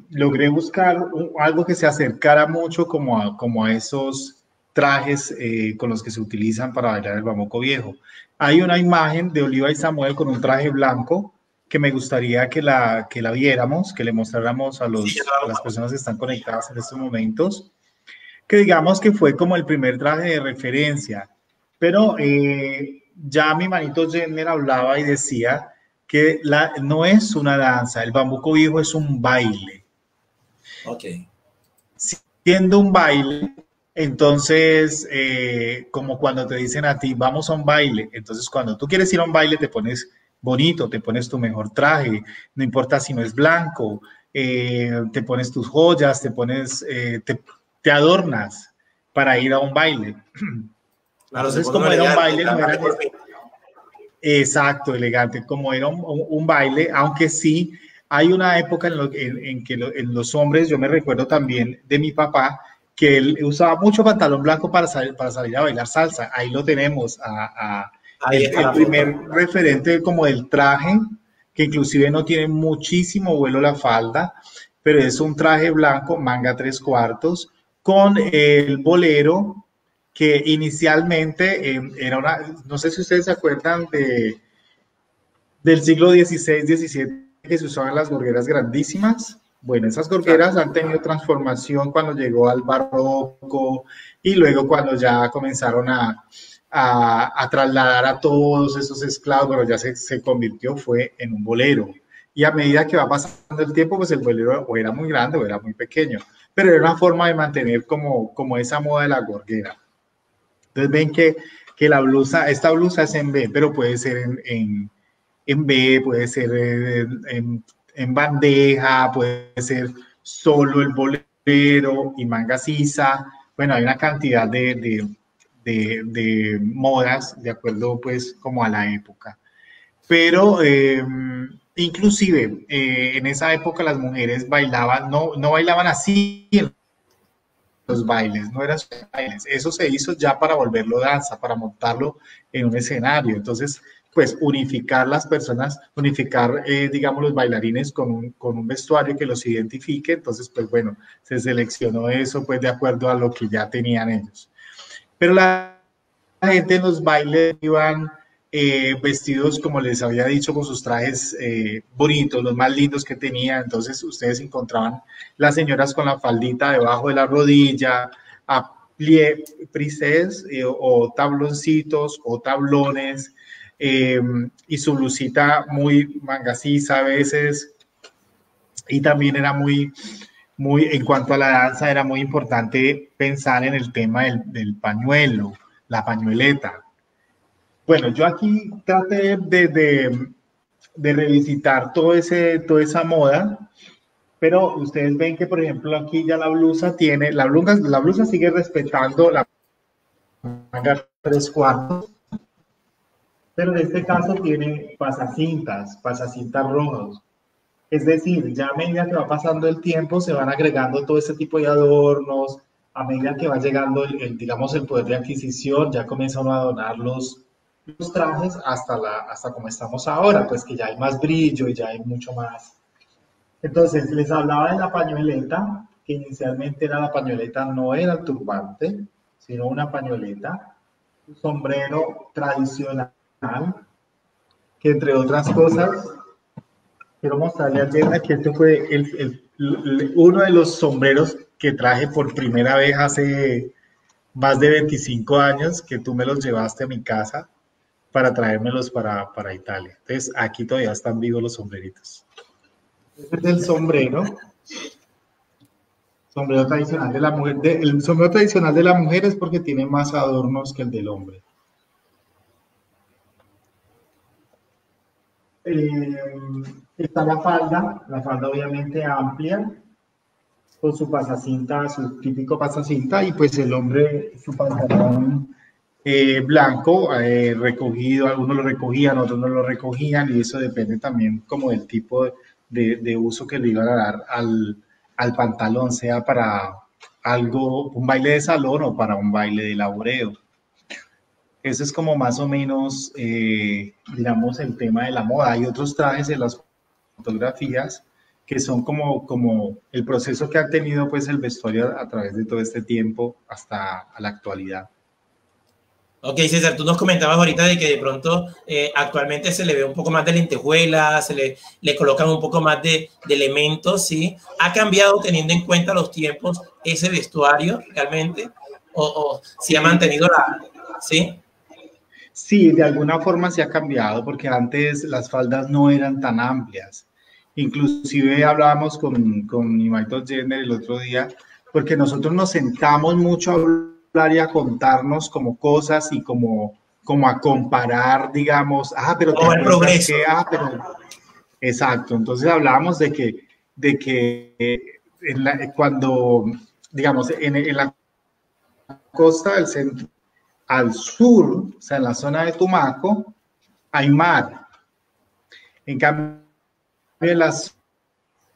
Speaker 3: logré buscar algo que se acercara mucho como a esos trajes con los que se utilizan para bailar el bambuco viejo. Hay una imagen de Oliva y Samuel con un traje blanco que me gustaría que la viéramos, que le mostráramos a las personas que están conectadas en estos momentos, que digamos que fue como el primer traje de referencia, pero ya mi manito Jenner hablaba y decía que no es una danza, el bambuco viejo es un baile.
Speaker 1: Ok.
Speaker 3: Siendo un baile, entonces, como cuando te dicen a ti, vamos a un baile, entonces cuando tú quieres ir a un baile te pones bonito, te pones tu mejor traje, no importa si no es blanco, te pones tus joyas, te adornas para ir a un baile. Entonces, como era un baile, no era... Exacto, elegante, como era un baile, aunque sí hay una época en que los hombres, yo me recuerdo también de mi papá, que él usaba mucho pantalón blanco para salir a bailar salsa. Ahí lo tenemos, el primer referente como del traje, que inclusive no tiene muchísimo vuelo la falda, pero es un traje blanco, manga 3/4, con el bolero, que inicialmente era no sé si ustedes se acuerdan del siglo XVI, XVII, que se usaban las gorgueras grandísimas. Bueno, esas gorgueras han tenido transformación cuando llegó al barroco y luego cuando ya comenzaron a trasladar a todos esos esclavos, pero ya se convirtió, fue en un bolero. Y a medida que va pasando el tiempo, pues el bolero o era muy grande o era muy pequeño, pero era una forma de mantener como esa moda de la gorguera. Entonces ven que esta blusa es en B, pero puede ser en B, puede ser en bandeja, puede ser solo el bolero y manga sisa. Bueno, hay una cantidad de modas de acuerdo pues como a la época. Pero inclusive en esa época las mujeres bailaban, no bailaban así en los bailes, no eran bailes, eso se hizo ya para volverlo danza, para montarlo en un escenario. Entonces, pues unificar las personas, unificar, digamos, los bailarines con un vestuario que los identifique. Entonces, pues bueno, se seleccionó eso pues de acuerdo a lo que ya tenían ellos. Pero la gente en los bailes iban vestidos, como les había dicho, con sus trajes bonitos, los más lindos que tenían. Entonces ustedes encontraban las señoras con la faldita debajo de la rodilla, a plissés o tabloncitos o tablones, y su blusita muy mangasiza a veces. Y también era en cuanto a la danza, era muy importante pensar en el tema del pañuelo, la pañueleta. Bueno, yo aquí traté de revisitar toda esa moda, pero ustedes ven que, por ejemplo, aquí ya la blusa sigue respetando la manga 3/4, pero en este caso tiene pasacintas rojos. Es decir, ya a medida que va pasando el tiempo se van agregando todo este tipo de adornos, a medida que va llegando digamos, el poder de adquisición, ya comienza uno a donar los trajes hasta como estamos ahora, pues que ya hay más brillo y ya hay mucho más. Entonces, les hablaba de la pañoleta, que inicialmente era la pañoleta, no era el turbante, sino una pañoleta, un sombrero tradicional, que entre otras cosas, quiero mostrarle a Jenna que este fue uno de los sombreros que traje por primera vez hace más de 25 años, que tú me los llevaste a mi casa para traérmelos para Italia. Entonces, aquí todavía están vivos los sombreritos. Este es el sombrero tradicional de la mujer. El sombrero tradicional de la mujer es porque tiene más adornos que el del hombre. Está la falda obviamente amplia, con su pasacinta, su típico pasacinta, y pues el hombre, su pantalón blanco, recogido, algunos lo recogían, otros no lo recogían, y eso depende también como del tipo de uso que le iban a dar al pantalón, sea para algo, un baile de salón o para un baile de laboreo. Eso es como más o menos, digamos, el tema de la moda. Hay otros trajes en las fotografías que son como el proceso que ha tenido pues el vestuario a través de todo este tiempo hasta la actualidad.
Speaker 1: Ok, César, tú nos comentabas ahorita de que de pronto actualmente se le ve un poco más de lentejuelas, le colocan un poco más de elementos, ¿sí? ¿Ha cambiado teniendo en cuenta los tiempos ese vestuario realmente? ¿O si ha mantenido ¿sí?
Speaker 3: Sí, de alguna forma se ha cambiado porque antes las faldas no eran tan amplias. Inclusive hablábamos con mi Michael Jenner el otro día, porque nosotros nos sentamos mucho a hablar y a contarnos como cosas y como a comparar, digamos, pero
Speaker 1: ¿cómo el progreso?
Speaker 3: pero... Exacto, entonces hablábamos de que cuando, digamos, en la costa del centro, al sur, o sea, en la zona de Tumaco, hay mar. En cambio, en la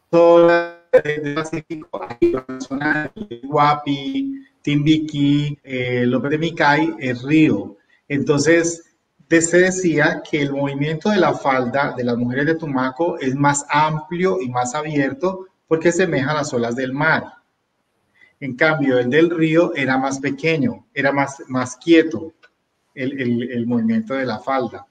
Speaker 3: zona del Pacífico, hay la zona de Guapi, Timbiquí, López de Micay, es río. Entonces, se decía que el movimiento de la falda de las mujeres de Tumaco es más amplio y más abierto porque semeja a las olas del mar. En cambio, el del río era más pequeño, era más quieto el movimiento de la falda.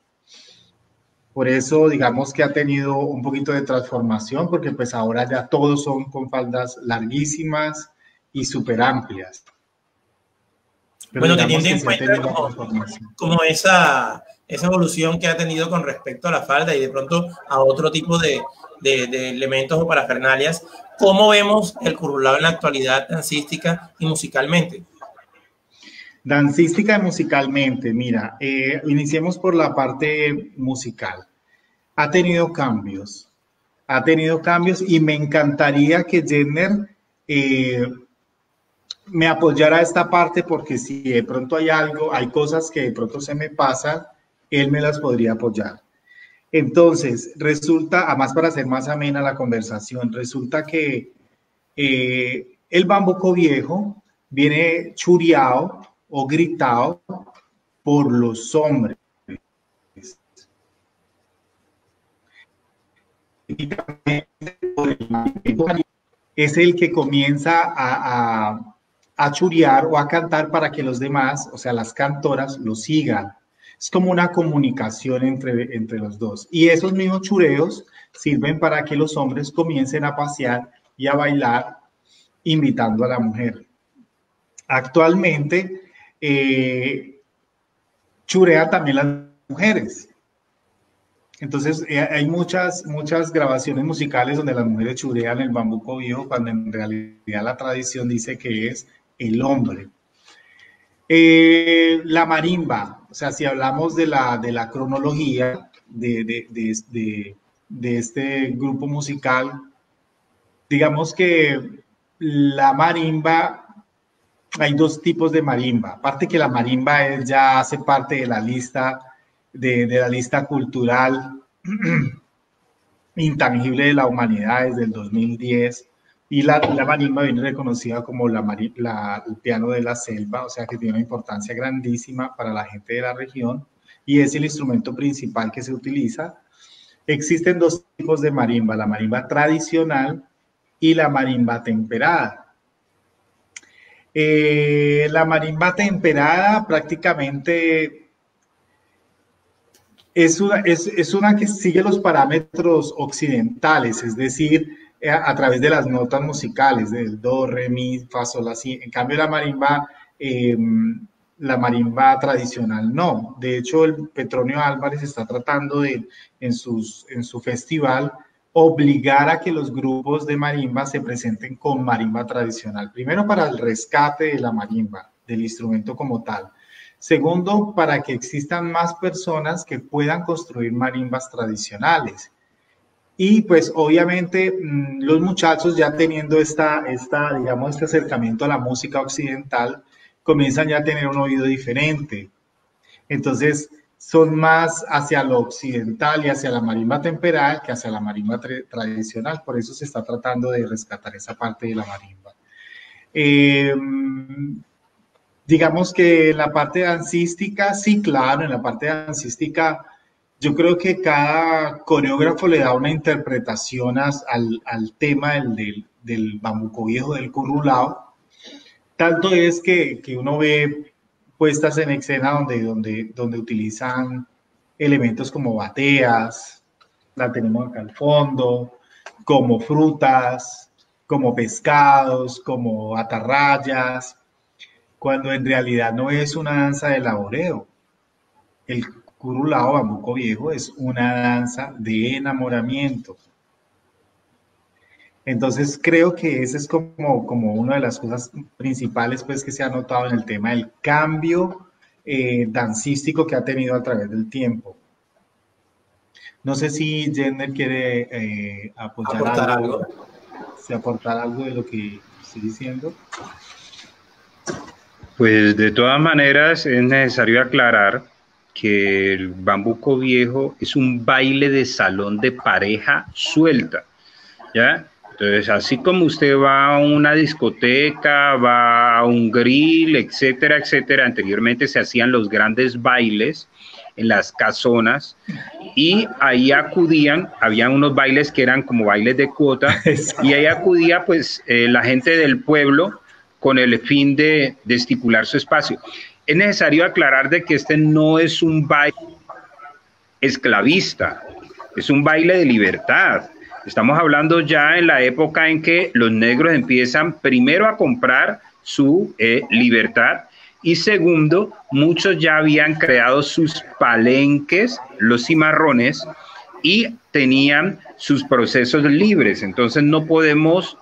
Speaker 3: Por eso, digamos que ha tenido un poquito de transformación, porque pues ahora ya todos son con faldas larguísimas y súper amplias.
Speaker 1: Pero bueno, teniendo en cuenta como esa evolución que ha tenido con respecto a la falda y de pronto a otro tipo de elementos o parafernalias, ¿cómo vemos el currulao en la actualidad dancística y musicalmente?
Speaker 3: Dancística y musicalmente, mira, iniciemos por la parte musical. Ha tenido cambios y me encantaría que Jenner me apoyara esta parte, porque si de pronto hay cosas que de pronto se me pasan, él me las podría apoyar. Entonces, resulta, además para hacer más amena la conversación, resulta que el bambuco viejo viene chureado o gritado por los hombres. Es el que comienza a churear o a cantar para que los demás, o sea, las cantoras, lo sigan. Es como una comunicación entre los dos. Y esos mismos chureos sirven para que los hombres comiencen a pasear y a bailar, invitando a la mujer. Actualmente, churean también las mujeres. Entonces, hay muchas grabaciones musicales donde las mujeres churean el bambuco viejo, cuando en realidad la tradición dice que es el hombre. La marimba, o sea, si hablamos de la cronología de este grupo musical, digamos que la marimba, hay dos tipos de marimba. Aparte que la marimba ya hace parte de la lista de la lista cultural intangible de la humanidad desde el 2010, y la marimba viene reconocida como el piano de la selva, o sea que tiene una importancia grandísima para la gente de la región, y es el instrumento principal que se utiliza. Existen dos tipos de marimba, la marimba tradicional y la marimba temperada. La marimba temperada prácticamente es una que sigue los parámetros occidentales, es decir, a través de las notas musicales, del do, re, mi, fa, sol, la, si. En cambio, la marimba tradicional no. De hecho, el Petronio Álvarez está tratando de, en su festival, obligar a que los grupos de marimba se presenten con marimba tradicional. Primero, para el rescate de la marimba, del instrumento como tal. Segundo, para que existan más personas que puedan construir marimbas tradicionales. Y pues obviamente los muchachos ya teniendo digamos, este acercamiento a la música occidental, comienzan ya a tener un oído diferente. Entonces son más hacia lo occidental y hacia la marimba temperada que hacia la marimba tradicional. Por eso se está tratando de rescatar esa parte de la marimba. Digamos que en la parte dancística, sí, claro, en la parte dancística yo creo que cada coreógrafo le da una interpretación al tema del bambuco viejo, del currulao. Tanto es que uno ve puestas en escena donde utilizan elementos como bateas, la tenemos acá al fondo, como frutas, como pescados, como atarrayas, cuando en realidad no es una danza de laboreo. El currulao, bambuco viejo, es una danza de enamoramiento. Entonces creo que ese es como una de las cosas principales pues, que se ha notado en el tema del cambio dancístico que ha tenido a través del tiempo. No sé si Jenner quiere aportar algo de lo que estoy diciendo.
Speaker 2: Pues de todas maneras es necesario aclarar que el bambuco viejo es un baile de salón de pareja suelta, ¿ya? Entonces, así como usted va a una discoteca, va a un grill, etcétera, etcétera, anteriormente se hacían los grandes bailes en las casonas y ahí acudían, habían unos bailes que eran como bailes de cuota y ahí acudía pues la gente del pueblo con el fin de estipular su espacio. Es necesario aclarar de que este no es un baile esclavista, es un baile de libertad. Estamos hablando ya en la época en que los negros empiezan primero a comprar su libertad y segundo, muchos ya habían creado sus palenques, los cimarrones, y tenían sus procesos libres. Entonces no podemos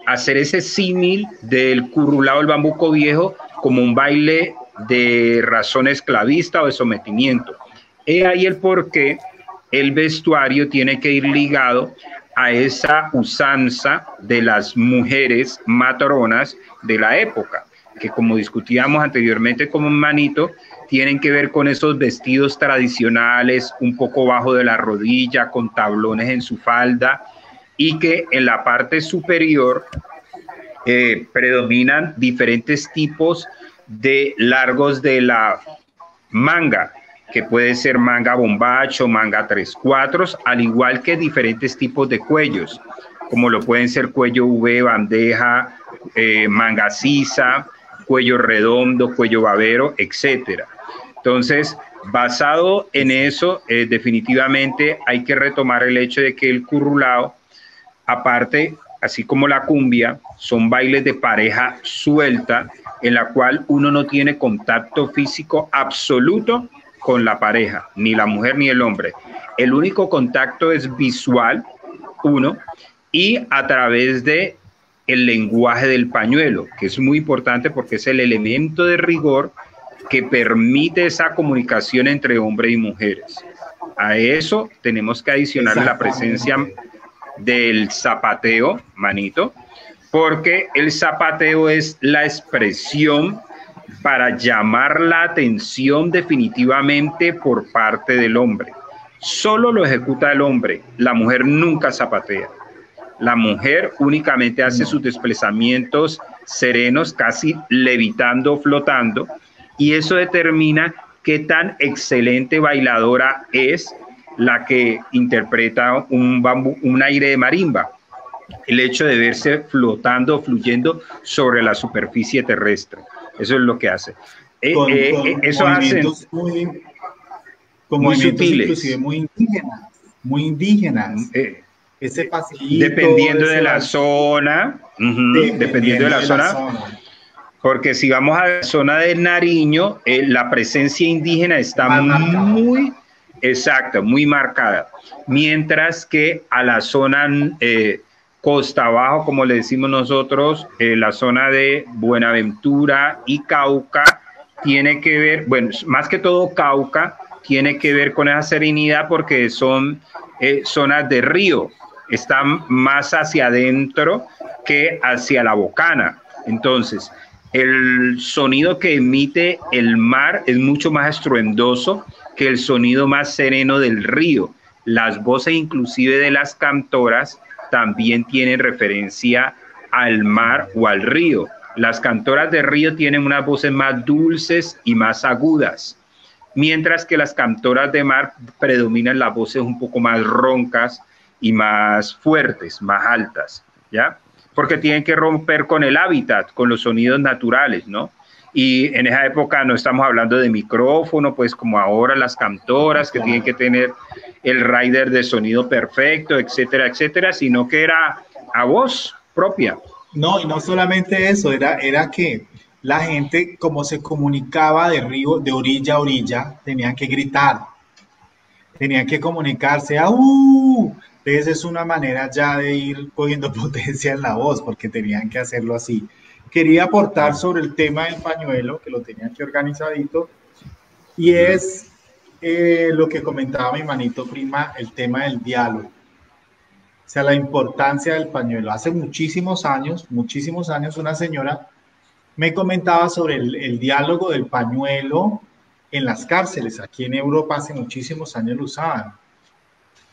Speaker 2: hacer ese símil del currulao del bambuco viejo como un baile de razón esclavista o de sometimiento. He ahí el porqué el vestuario tiene que ir ligado a esa usanza de las mujeres matronas de la época, que como discutíamos anteriormente con Manito, tienen que ver con esos vestidos tradicionales, un poco bajo de la rodilla, con tablones en su falda, y que en la parte superior predominan diferentes tipos de largos de la manga, que puede ser manga bombacho, manga 3/4, al igual que diferentes tipos de cuellos, como lo pueden ser cuello V, bandeja, manga sisa, cuello redondo, cuello babero, etcétera. Entonces, basado en eso, definitivamente hay que retomar el hecho de que el currulao, aparte, así como la cumbia, son bailes de pareja suelta, en la cual uno no tiene contacto físico absoluto con la pareja, ni la mujer ni el hombre. El único contacto es visual, uno, y a través de el lenguaje del pañuelo, que es muy importante porque es el elemento de rigor que permite esa comunicación entre hombres y mujeres. A eso tenemos que adicionar la presencia del zapateo, Manito, porque el zapateo es la expresión para llamar la atención definitivamente por parte del hombre. Solo lo ejecuta el hombre, la mujer nunca zapatea. La mujer únicamente hace sus desplazamientos serenos, casi levitando, flotando, y eso determina qué tan excelente bailadora es la que interpreta un aire de marimba. El hecho de verse flotando, fluyendo sobre la superficie terrestre. Eso es lo que hace. Eso hace
Speaker 3: con
Speaker 2: muy
Speaker 3: movimientos
Speaker 2: sutiles,
Speaker 3: inclusive muy indígenas. Ese pasillito,
Speaker 2: dependiendo de la zona, dependiendo de la zona. Porque si vamos a la zona del Nariño, la presencia indígena está muy exacta, muy marcada. Mientras que a la zona costa abajo, como le decimos nosotros, la zona de Buenaventura y Cauca, tiene que ver, bueno, más que todo Cauca, tiene que ver con esa serenidad porque son zonas de río, están más hacia adentro que hacia la bocana. Entonces, el sonido que emite el mar es mucho más estruendoso que el sonido más sereno del río. Las voces inclusive de las cantoras también tienen referencia al mar o al río. Las cantoras de río tienen unas voces más dulces y más agudas, mientras que las cantoras de mar predominan las voces un poco más roncas y más fuertes, más altas, ¿ya? Porque tienen que romper con el hábitat, con los sonidos naturales, ¿no? Y en esa época no estamos hablando de micrófono, pues como ahora las cantoras que tienen que tener el rider de sonido perfecto, etcétera, etcétera, sino que era a voz propia.
Speaker 3: No, y no solamente eso, era que la gente, como se comunicaba de río, de orilla a orilla, tenían que gritar, tenían que comunicarse, ¡au! Entonces es una manera ya de ir cogiendo potencia en la voz, porque tenían que hacerlo así. Quería aportar sobre el tema del pañuelo, que lo tenía aquí organizadito, y es lo que comentaba mi manito prima, el tema del diálogo. O sea, la importancia del pañuelo. Hace muchísimos años, una señora me comentaba sobre el diálogo del pañuelo en las cárceles. Aquí en Europa hace muchísimos años lo usaban.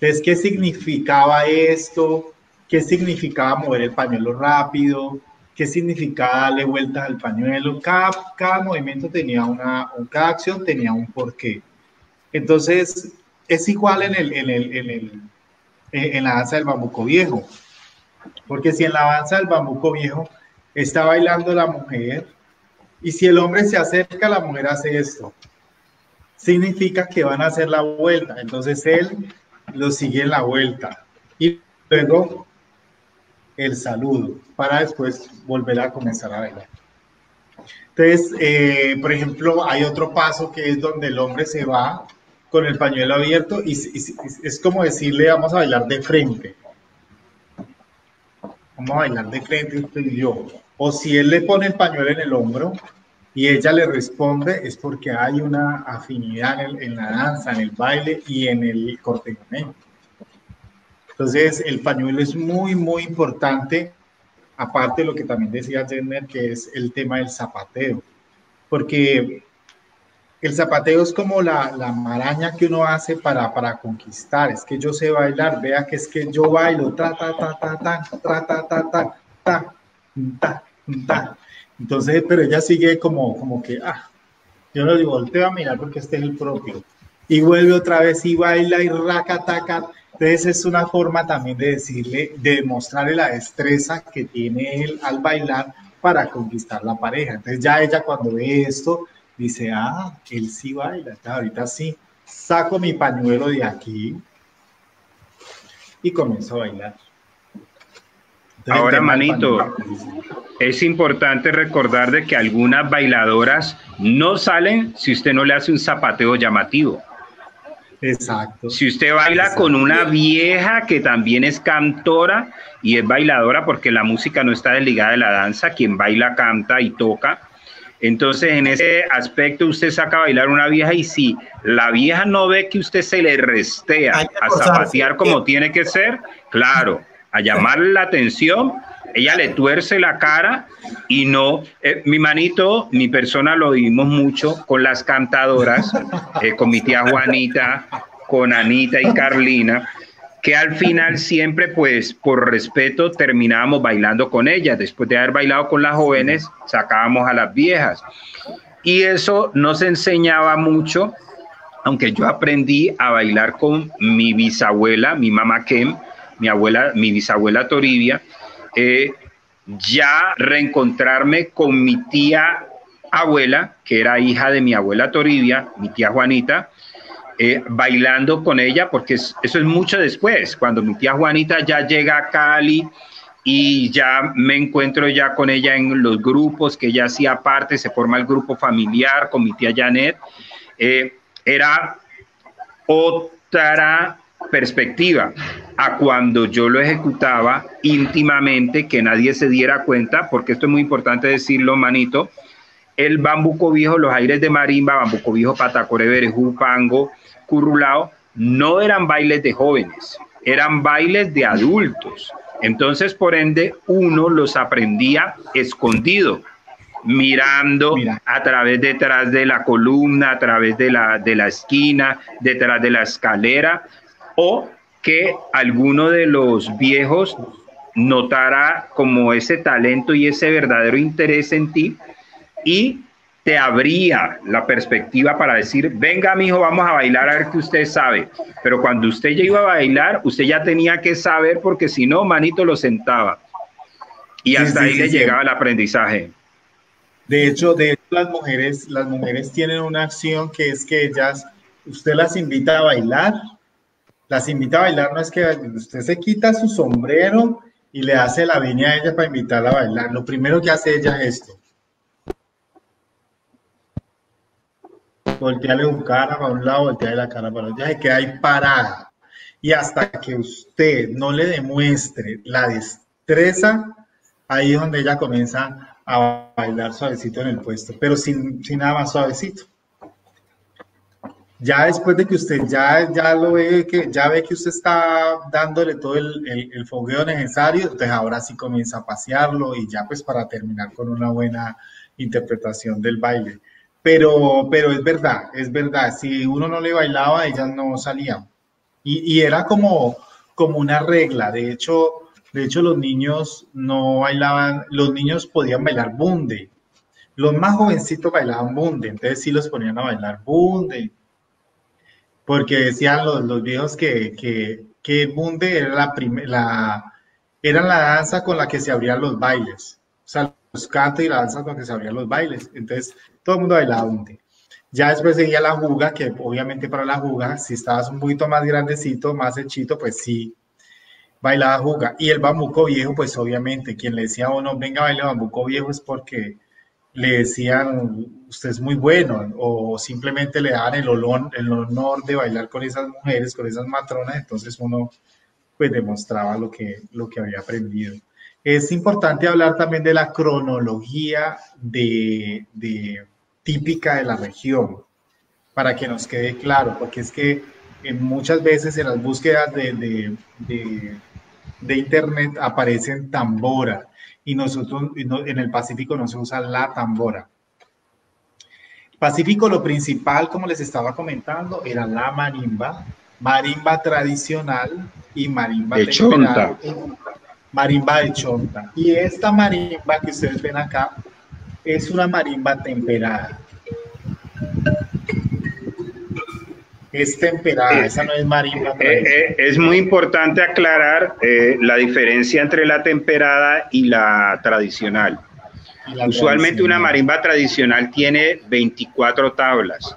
Speaker 3: Entonces, ¿qué significaba esto? ¿Qué significaba mover el pañuelo rápido? ¿Qué significaba darle vueltas al pañuelo? Cada movimiento tenía cada acción tenía un porqué. Entonces, es igual en la danza del bambuco viejo. Porque si en la danza del bambuco viejo está bailando la mujer y si el hombre se acerca, la mujer hace esto. Significa que van a hacer la vuelta. Entonces, él lo sigue en la vuelta. Y luego el saludo para después volver a comenzar a bailar. Entonces, por ejemplo, hay otro paso que es donde el hombre se va con el pañuelo abierto y es como decirle, vamos a bailar de frente. Vamos a bailar de frente usted y yo. O si él le pone el pañuelo en el hombro y ella le responde, es porque hay una afinidad en la danza, en el baile y en el cortejamiento. Entonces, el pañuelo es muy, muy importante, aparte de lo que también decía Jenner, que es el tema del zapateo, porque el zapateo es como la maraña que uno hace para conquistar. Es que yo sé bailar, vea que es que yo bailo, ta, ta, ta, ta, ta, ta, ta, ta, ta, ta, ta, ta. Entonces, pero ella sigue como que, yo no digo, volteo a mirar porque este es el propio. Y vuelve otra vez y baila y raca, taca. Entonces es una forma también de decirle, de demostrarle la destreza que tiene él al bailar para conquistar la pareja. Entonces ya ella cuando ve esto, dice, él sí baila. Ahorita sí, saco mi pañuelo de aquí y comienzo a bailar. Entonces,
Speaker 2: ahora, manito, es importante recordar de que algunas bailadoras no salen si usted no le hace un zapateo llamativo.
Speaker 3: Exacto.
Speaker 2: Si usted baila con una vieja que también es cantora y es bailadora, porque la música no está desligada de la danza, quien baila canta y toca. Entonces, en ese aspecto, usted saca a bailar una vieja y si la vieja no ve que usted se le restea a zapatear como tiene que ser, claro, a llamarle la atención, ella le tuerce la cara y no, mi manito, mi persona lo vivimos mucho con las cantadoras, con mi tía Juanita, con Anita y Carlina, que al final siempre, pues, por respeto, terminábamos bailando con ellas. Después de haber bailado con las jóvenes, sacábamos a las viejas. Y eso nos enseñaba mucho, aunque yo aprendí a bailar con mi bisabuela, mi mamá Kem, mi bisabuela Toribia, ya reencontrarme con mi tía abuela, que era hija de mi abuela Toribia, mi tía Juanita, bailando con ella, porque eso es mucho después, cuando mi tía Juanita ya llega a Cali y ya me encuentro ya con ella en los grupos que ella hacía parte, se forma el grupo familiar con mi tía Janet, era otra perspectiva a cuando yo lo ejecutaba íntimamente, que nadie se diera cuenta, porque esto es muy importante decirlo, manito. El bambuco viejo, los aires de marimba, bambuco viejo, patacore, berejú, pango, currulao, no eran bailes de jóvenes, eran bailes de adultos. Entonces, por ende, uno los aprendía escondido, mirando a través detrás de la columna, a través de la esquina, detrás de la escalera, o que alguno de los viejos notara como ese talento y ese verdadero interés en ti y te abría la perspectiva para decir, venga mijo, vamos a bailar a ver qué usted sabe. Pero cuando usted ya iba a bailar, usted ya tenía que saber, porque si no, manito lo sentaba. Y hasta ahí le llegaba el aprendizaje.
Speaker 3: De hecho, las mujeres tienen una acción que es que ellas, usted las invita a bailar. Las invita a bailar, no es que usted se quita su sombrero y le hace la viña a ella para invitarla a bailar. Lo primero que hace ella es esto. Voltearle un cara para un lado, voltearle la cara para otro. Ella se queda ahí parada. Y hasta que usted no le demuestre la destreza, ahí es donde ella comienza a bailar suavecito en el puesto, pero sin nada más suavecito. Ya después de que usted ya lo ve, ya ve que usted está dándole todo el fogueo necesario, entonces ahora sí comienza a pasearlo y ya pues para terminar con una buena interpretación del baile. Pero es verdad, si uno no le bailaba, ellas no salían. Y era como una regla, de hecho los niños no bailaban, los niños podían bailar bunde. Los más jovencitos bailaban bunde, entonces sí los ponían a bailar bunde. Porque decían los viejos que bunde era era la danza con la que se abrían los bailes. O sea, los cantos y la danza con la que se abrían los bailes. Entonces, todo el mundo bailaba bunde. Ya después seguía la juga, que obviamente para la juga, si estabas un poquito más grandecito, más hechito, pues sí, bailaba juga. Y el bambuco viejo, pues obviamente, quien le decía a uno, venga, baile bambuco viejo, es porque le decían, usted es muy bueno, o simplemente le daban el honor de bailar con esas mujeres, con esas matronas, entonces uno pues demostraba lo que había aprendido. Es importante hablar también de la cronología típica de la región, para que nos quede claro, porque es que muchas veces en las búsquedas de internet aparecen tambora, y nosotros en el Pacífico no se usa la tambora. Pacífico, lo principal, como les estaba comentando, era la marimba tradicional y marimba
Speaker 2: de chonta.
Speaker 3: Marimba de chonta. Y esta marimba que ustedes ven acá es una marimba temperada. Es temperada, esa no es marimba.
Speaker 2: Es muy importante aclarar la diferencia entre la temperada y la tradicional. Usualmente una marimba tradicional tiene 24 tablas,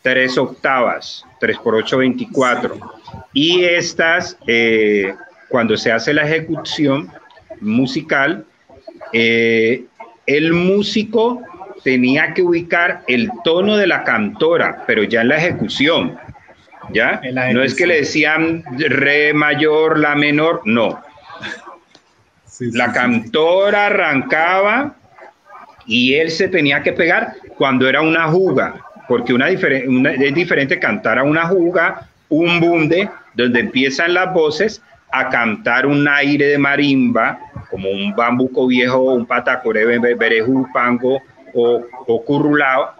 Speaker 2: 3 octavas, 3 por 8, 24. Y estas, cuando se hace la ejecución musical, el músico tenía que ubicar el tono de la cantora, pero ya en la ejecución. ¿Ya? No es que le decían re mayor, la menor, no. La cantora arrancaba y él se tenía que pegar cuando era una juga, porque es diferente cantar a una juga, un bunde, donde empiezan las voces, a cantar un aire de marimba como un bambuco viejo, un patacoré, berejú, pango o currulao,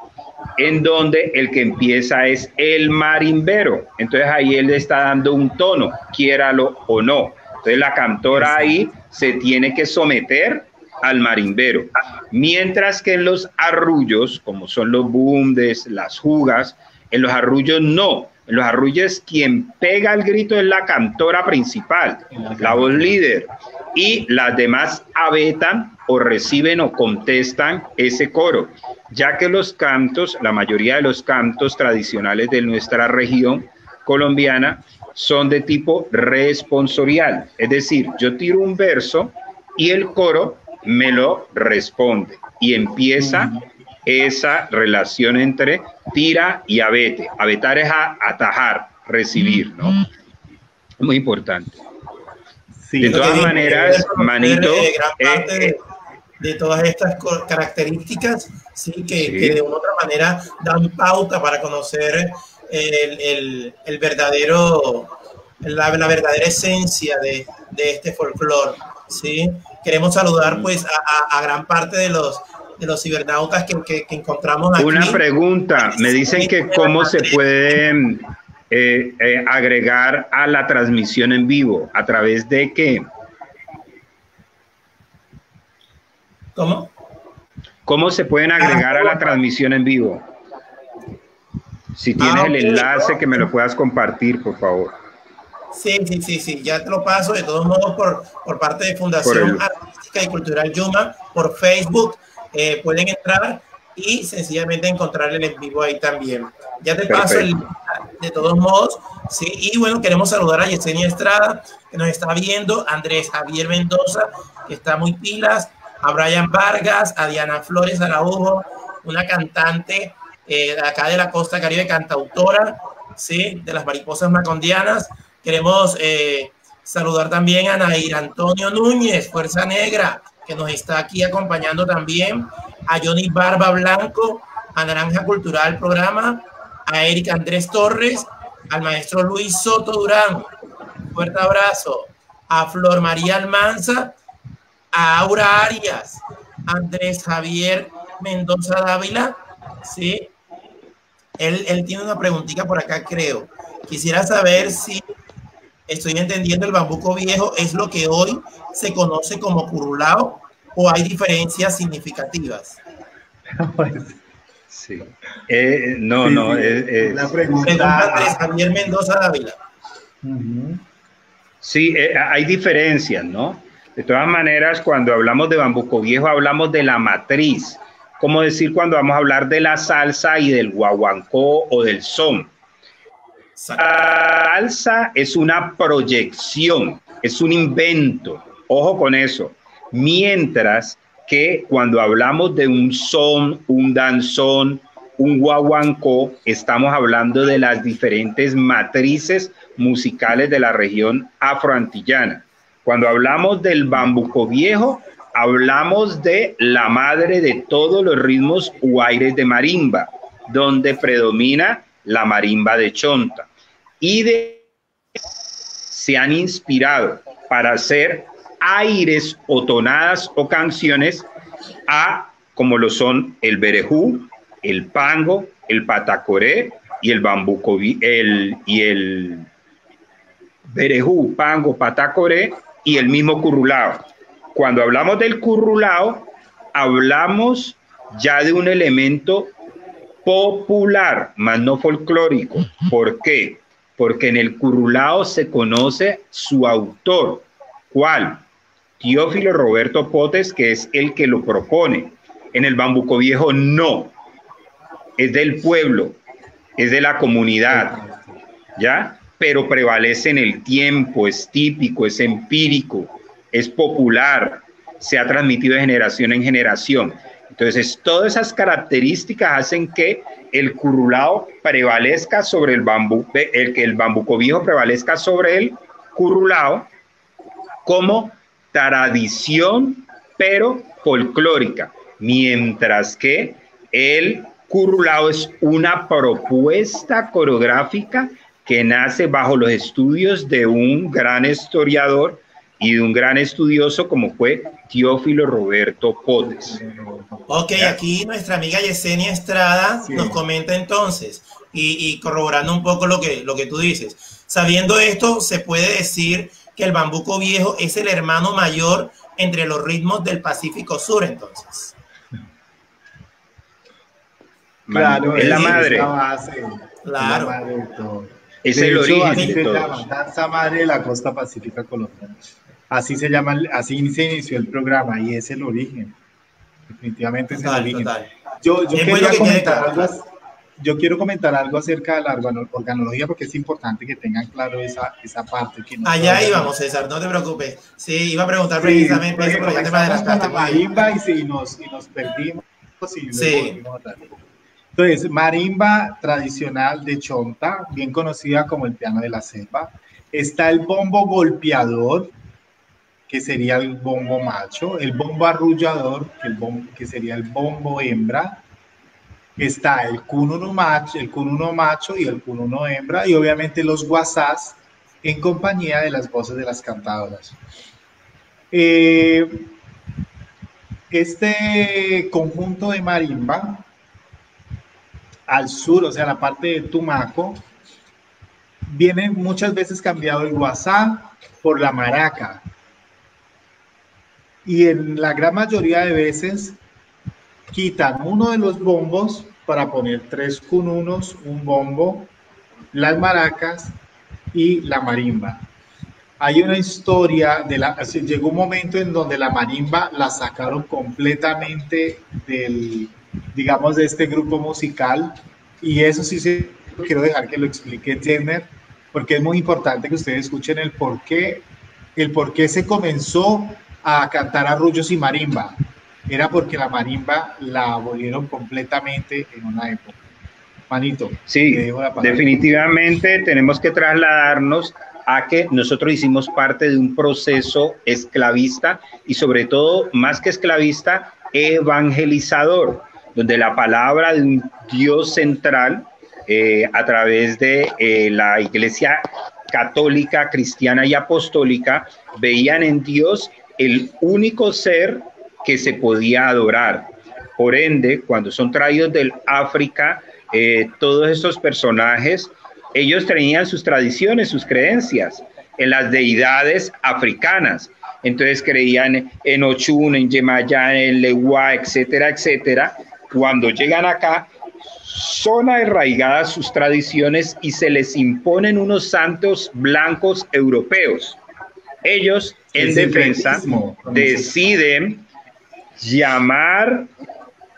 Speaker 2: en donde el que empieza es el marimbero. Entonces ahí él le está dando un tono, quiéralo o no. Entonces la cantora ahí se tiene que someter al marimbero. Mientras que en los arrullos, como son los bundes, las jugas, en los arrullos no. En los arrullos quien pega el grito es la cantora principal, la voz líder. Y las demás abetan o reciben o contestan ese coro, ya que los cantos, la mayoría de los cantos tradicionales de nuestra región colombiana son de tipo responsorial, es decir, yo tiro un verso y el coro me lo responde y empieza esa relación entre tira y abete. Abetar es atajar, recibir, ¿no? Muy importante.
Speaker 3: Sí,
Speaker 2: de todas maneras, Manito,
Speaker 1: gran parte de todas estas características, sí, que de una u otra manera dan pauta para conocer el verdadero, la verdadera esencia de este folclore, ¿sí? Queremos saludar pues a gran parte de los cibernautas que encontramos aquí.
Speaker 2: Una pregunta, me dicen que cómo se puede agregar a la transmisión en vivo, ¿a través de qué?
Speaker 1: ¿Cómo?
Speaker 2: ¿Cómo se pueden agregar a la transmisión en vivo? Si tienes el enlace, que me lo puedas compartir, por favor.
Speaker 1: Sí, ya te lo paso. De todos modos, por parte de Fundación Artística y Cultural Yuma, por Facebook, pueden entrar y sencillamente encontrar el en vivo ahí también. Ya te paso el link, de todos modos, sí. Y bueno, queremos saludar a Yesenia Estrada, que nos está viendo, Andrés Javier Mendoza, que está muy pilas, a Brian Vargas, a Diana Flores Araujo, una cantante acá de la costa caribe, cantautora, sí, de las Mariposas Macondianas. Queremos saludar también a Nair Antonio Núñez, Fuerza Negra, que nos está aquí acompañando también, a Johnny Barba Blanco, a Naranja Cultural Programa, a Eric Andrés Torres, al maestro Luis Soto Durán, fuerte abrazo, a Flor María Almanza, a Aura Arias, Andrés Javier Mendoza Dávila, ¿sí? Él tiene una preguntita por acá, creo. Quisiera saber si estoy entendiendo, el bambuco viejo es lo que hoy se conoce como currulao, o hay diferencias significativas.
Speaker 2: Sí. No.
Speaker 3: La pregunta
Speaker 1: Andrés Javier Mendoza Dávila.
Speaker 2: Sí, hay diferencias, ¿no? De todas maneras, cuando hablamos de bambuco viejo, hablamos de la matriz. Como decir cuando vamos a hablar de la salsa y del guaguancó o del son. La salsa es una proyección, es un invento. Ojo con eso. Mientras que cuando hablamos de un son, un danzón, un guaguancó, estamos hablando de las diferentes matrices musicales de la región afroantillana. Cuando hablamos del bambuco viejo, hablamos de la madre de todos los ritmos huayres de marimba, donde predomina la marimba de chonta. Y se han inspirado para hacer aires o tonadas o canciones como lo son el berejú, el pango, el patacoré y el bambuco, el berejú, pango, patacoré y el mismo currulao. Cuando hablamos del currulao, hablamos ya de un elemento popular, más no folclórico. ¿Por qué? Porque en el currulao se conoce su autor. ¿Cuál? Teófilo Roberto Potes, que es el que lo propone. En el bambuco viejo no. Es del pueblo, es de la comunidad, ¿ya? Pero prevalece en el tiempo, es típico, es empírico, es popular, se ha transmitido de generación en generación. Entonces, todas esas características hacen que el currulao prevalezca sobre el bambuco viejo prevalezca sobre el currulao como tradición, pero folclórica, mientras que el currulao es una propuesta coreográfica que nace bajo los estudios de un gran historiador y de un gran estudioso como fue Teófilo Roberto Potes.
Speaker 1: Ok, aquí nuestra amiga Yesenia Estrada nos comenta entonces, y corroborando un poco lo que tú dices. Sabiendo esto, se puede decir que el bambuco viejo es el hermano mayor entre los ritmos del Pacífico Sur, entonces.
Speaker 3: Claro,
Speaker 2: es la madre.
Speaker 3: La base,
Speaker 1: claro.
Speaker 3: Es la madre de todo.
Speaker 2: Es el origen
Speaker 3: de
Speaker 2: de
Speaker 3: todos. La danza madre de la costa pacífica colombiana. Así se llama, así se inició el programa y es el origen. Definitivamente es el origen.
Speaker 1: Total.
Speaker 3: Yo quería comentar algo. Yo quiero comentar algo acerca de la organología porque es importante que tengan claro esa parte. Que
Speaker 1: allá íbamos, César, no te preocupes. Sí, iba a preguntar precisamente eso, pero ya te me adelantaste.
Speaker 3: Marimba y nos perdimos. Entonces, marimba tradicional de Chonta, bien conocida como el piano de la selva. Está el bombo golpeador, que sería el bombo macho. El bombo arrullador, que sería el bombo hembra. Está el cununo macho y el cununo hembra, y obviamente los guasás en compañía de las voces de las cantadoras. Este conjunto de marimba, al sur, o sea, la parte de Tumaco, viene muchas veces cambiado el guasá por la maraca. Y en la gran mayoría de veces quitan uno de los bombos para poner 3 cununos, un bombo, las maracas y la marimba. Hay una historia, llegó un momento en donde la marimba la sacaron completamente digamos, de este grupo musical, y eso sí quiero dejar que lo explique Jenner, porque es muy importante que ustedes escuchen el por qué se comenzó a cantar arrullos y marimba. Era porque la marimba la abolieron completamente en una época. Manito.
Speaker 2: Sí, definitivamente tenemos que trasladarnos a que nosotros hicimos parte de un proceso esclavista y sobre todo, más que esclavista, evangelizador, donde la palabra de un Dios central a través de la Iglesia católica, cristiana y apostólica, veían en Dios el único ser que se podía adorar. Por ende, cuando son traídos del África, todos estos personajes, ellos tenían sus tradiciones, sus creencias en las deidades africanas. Entonces creían en Ochun, en Yemayá, en Leguá, etcétera, etcétera. Cuando llegan acá, son arraigadas sus tradiciones y se les imponen unos santos blancos europeos. Ellos, en defensa, deciden llamar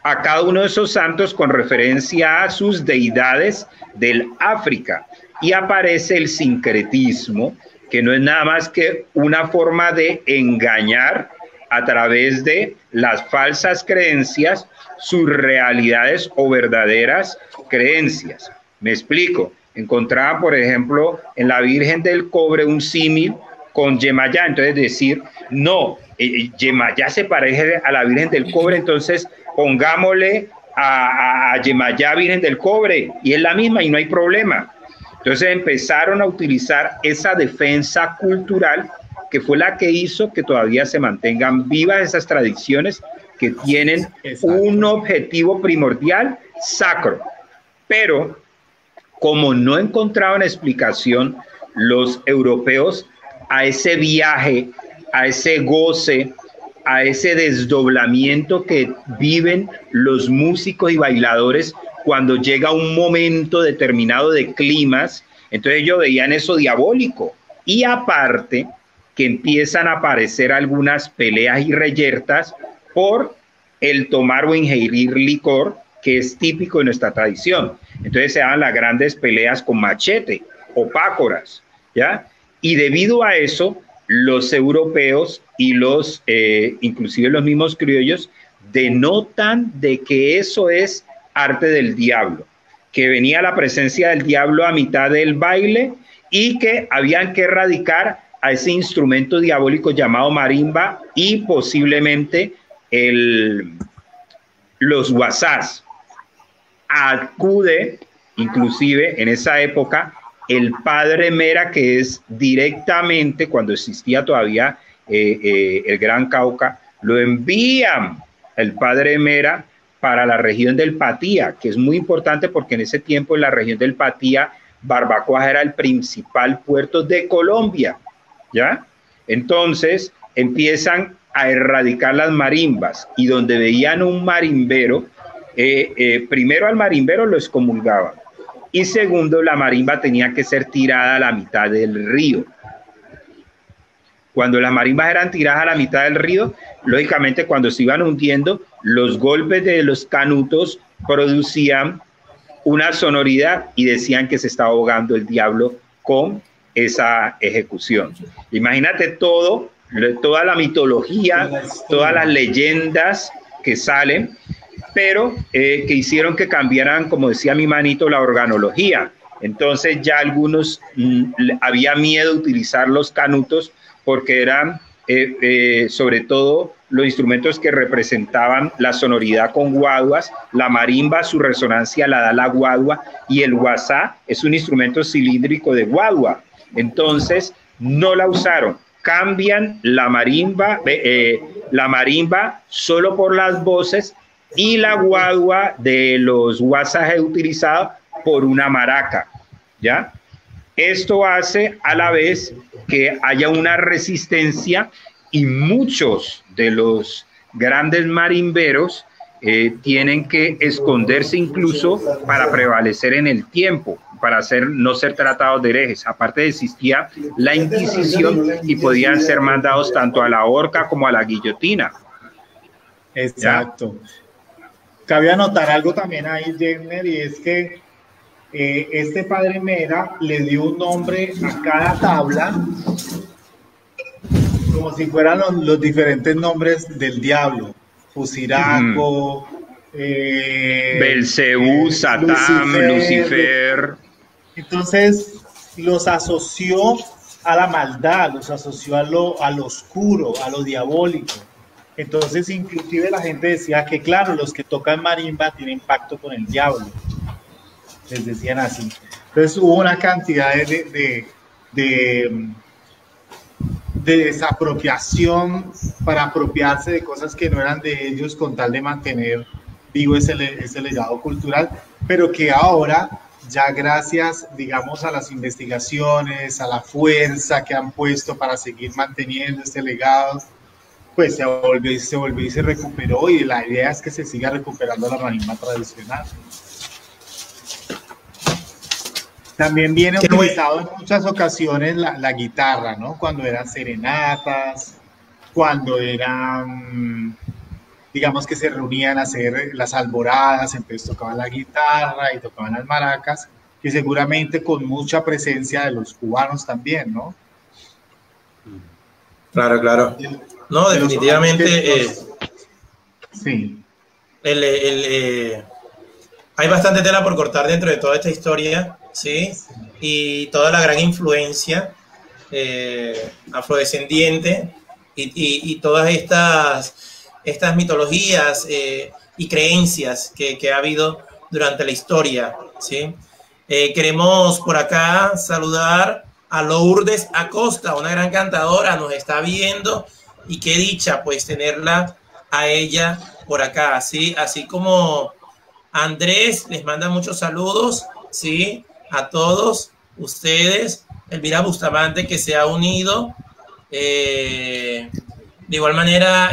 Speaker 2: a cada uno de esos santos con referencia a sus deidades del África, y aparece el sincretismo, que no es nada más que una forma de engañar a través de las falsas creencias sus realidades o verdaderas creencias. Me explico. Encontraban, por ejemplo, en la Virgen del Cobre un símil con Yemayá, entonces decir, no, Yemayá se parece a la Virgen del Cobre, entonces pongámosle a Yemayá Virgen del Cobre, y es la misma y no hay problema. Entonces empezaron a utilizar esa defensa cultural que fue la que hizo que todavía se mantengan vivas esas tradiciones que tienen un objetivo primordial sacro. Pero como no encontraban explicación los europeos a ese viaje, a ese goce, a ese desdoblamiento que viven los músicos y bailadores cuando llega un momento determinado de climas, entonces ellos veían eso diabólico. Y aparte que empiezan a aparecer algunas peleas y reyertas por el tomar o ingerir licor, que es típico de nuestra tradición. Entonces se dan las grandes peleas con machete o pácoras, ¿ya? Y debido a eso, los europeos y inclusive los mismos criollos, denotan de que eso es arte del diablo, que venía la presencia del diablo a mitad del baile y que habían que erradicar a ese instrumento diabólico llamado marimba y posiblemente los guasás. Acude inclusive en esa época el padre Mera, que es directamente, cuando existía todavía el Gran Cauca, lo envían el padre Mera para la región del Patía, que es muy importante porque en ese tiempo en la región del Patía, Barbacoas era el principal puerto de Colombia, ¿ya? Entonces empiezan a erradicar las marimbas y donde veían un marimbero, primero al marimbero lo excomulgaban y segundo la marimba tenía que ser tirada a la mitad del río. Cuando las marimbas eran tiradas a la mitad del río, lógicamente cuando se iban hundiendo, los golpes de los canutos producían una sonoridad y decían que se estaba ahogando el diablo con esa ejecución. Imagínate toda la mitología, todas las leyendas que salen, pero que hicieron que cambiaran, como decía mi manito, la organología. Entonces ya algunos había miedo de utilizar los canutos porque eran sobre todo los instrumentos que representaban la sonoridad con guaduas. La marimba, su resonancia la da la guadua, y el guasá es un instrumento cilíndrico de guadua. Entonces no la usaron, cambian la marimba solo por las voces y la guadua de los guasás es utilizada por una maraca, ¿ya? Esto hace a la vez que haya una resistencia y muchos de los grandes marimberos tienen que esconderse incluso para prevalecer en el tiempo, para no ser tratados de herejes. Aparte existía la Inquisición y podían ser mandados tanto a la horca como a la guillotina.
Speaker 3: Exacto. ¿Ya? Cabe anotar algo también ahí, Jenner, y es que este padre Mera le dio un nombre a cada tabla como si fueran los diferentes nombres del diablo. Fusiraco,
Speaker 2: Belcebú, Satán, Lucifer.
Speaker 3: Entonces los asoció a la maldad, los asoció a lo oscuro, a lo diabólico. Entonces inclusive la gente decía que claro, los que tocan marimba tienen pacto con el diablo. Les decían así. Entonces hubo una cantidad de desapropiación para apropiarse de cosas que no eran de ellos con tal de mantener vivo ese legado cultural, pero que ahora ya gracias, digamos, a las investigaciones, a la fuerza que han puesto para seguir manteniendo este legado, pues se volvió y se recuperó, y la idea es que se siga recuperando la marimba tradicional. También viene utilizado en muchas ocasiones la guitarra, ¿no? Cuando eran serenatas, cuando eran, digamos que se reunían a hacer las alboradas, entonces tocaban la guitarra y tocaban las maracas, que seguramente con mucha presencia de los cubanos también, ¿no?
Speaker 1: Claro, claro. No, definitivamente.
Speaker 3: Sí.
Speaker 1: Hay bastante tela por cortar dentro de toda esta historia, ¿sí? Y toda la gran influencia afrodescendiente y todas estas mitologías y creencias que ha habido durante la historia, ¿sí? Queremos por acá saludar a Lourdes Acosta, una gran cantadora, nos está viendo, y qué dicha pues tenerla a ella por acá, ¿sí? Así como Andrés les manda muchos saludos, ¿sí? A todos ustedes. Elvira Bustamante, que se ha unido. De igual manera,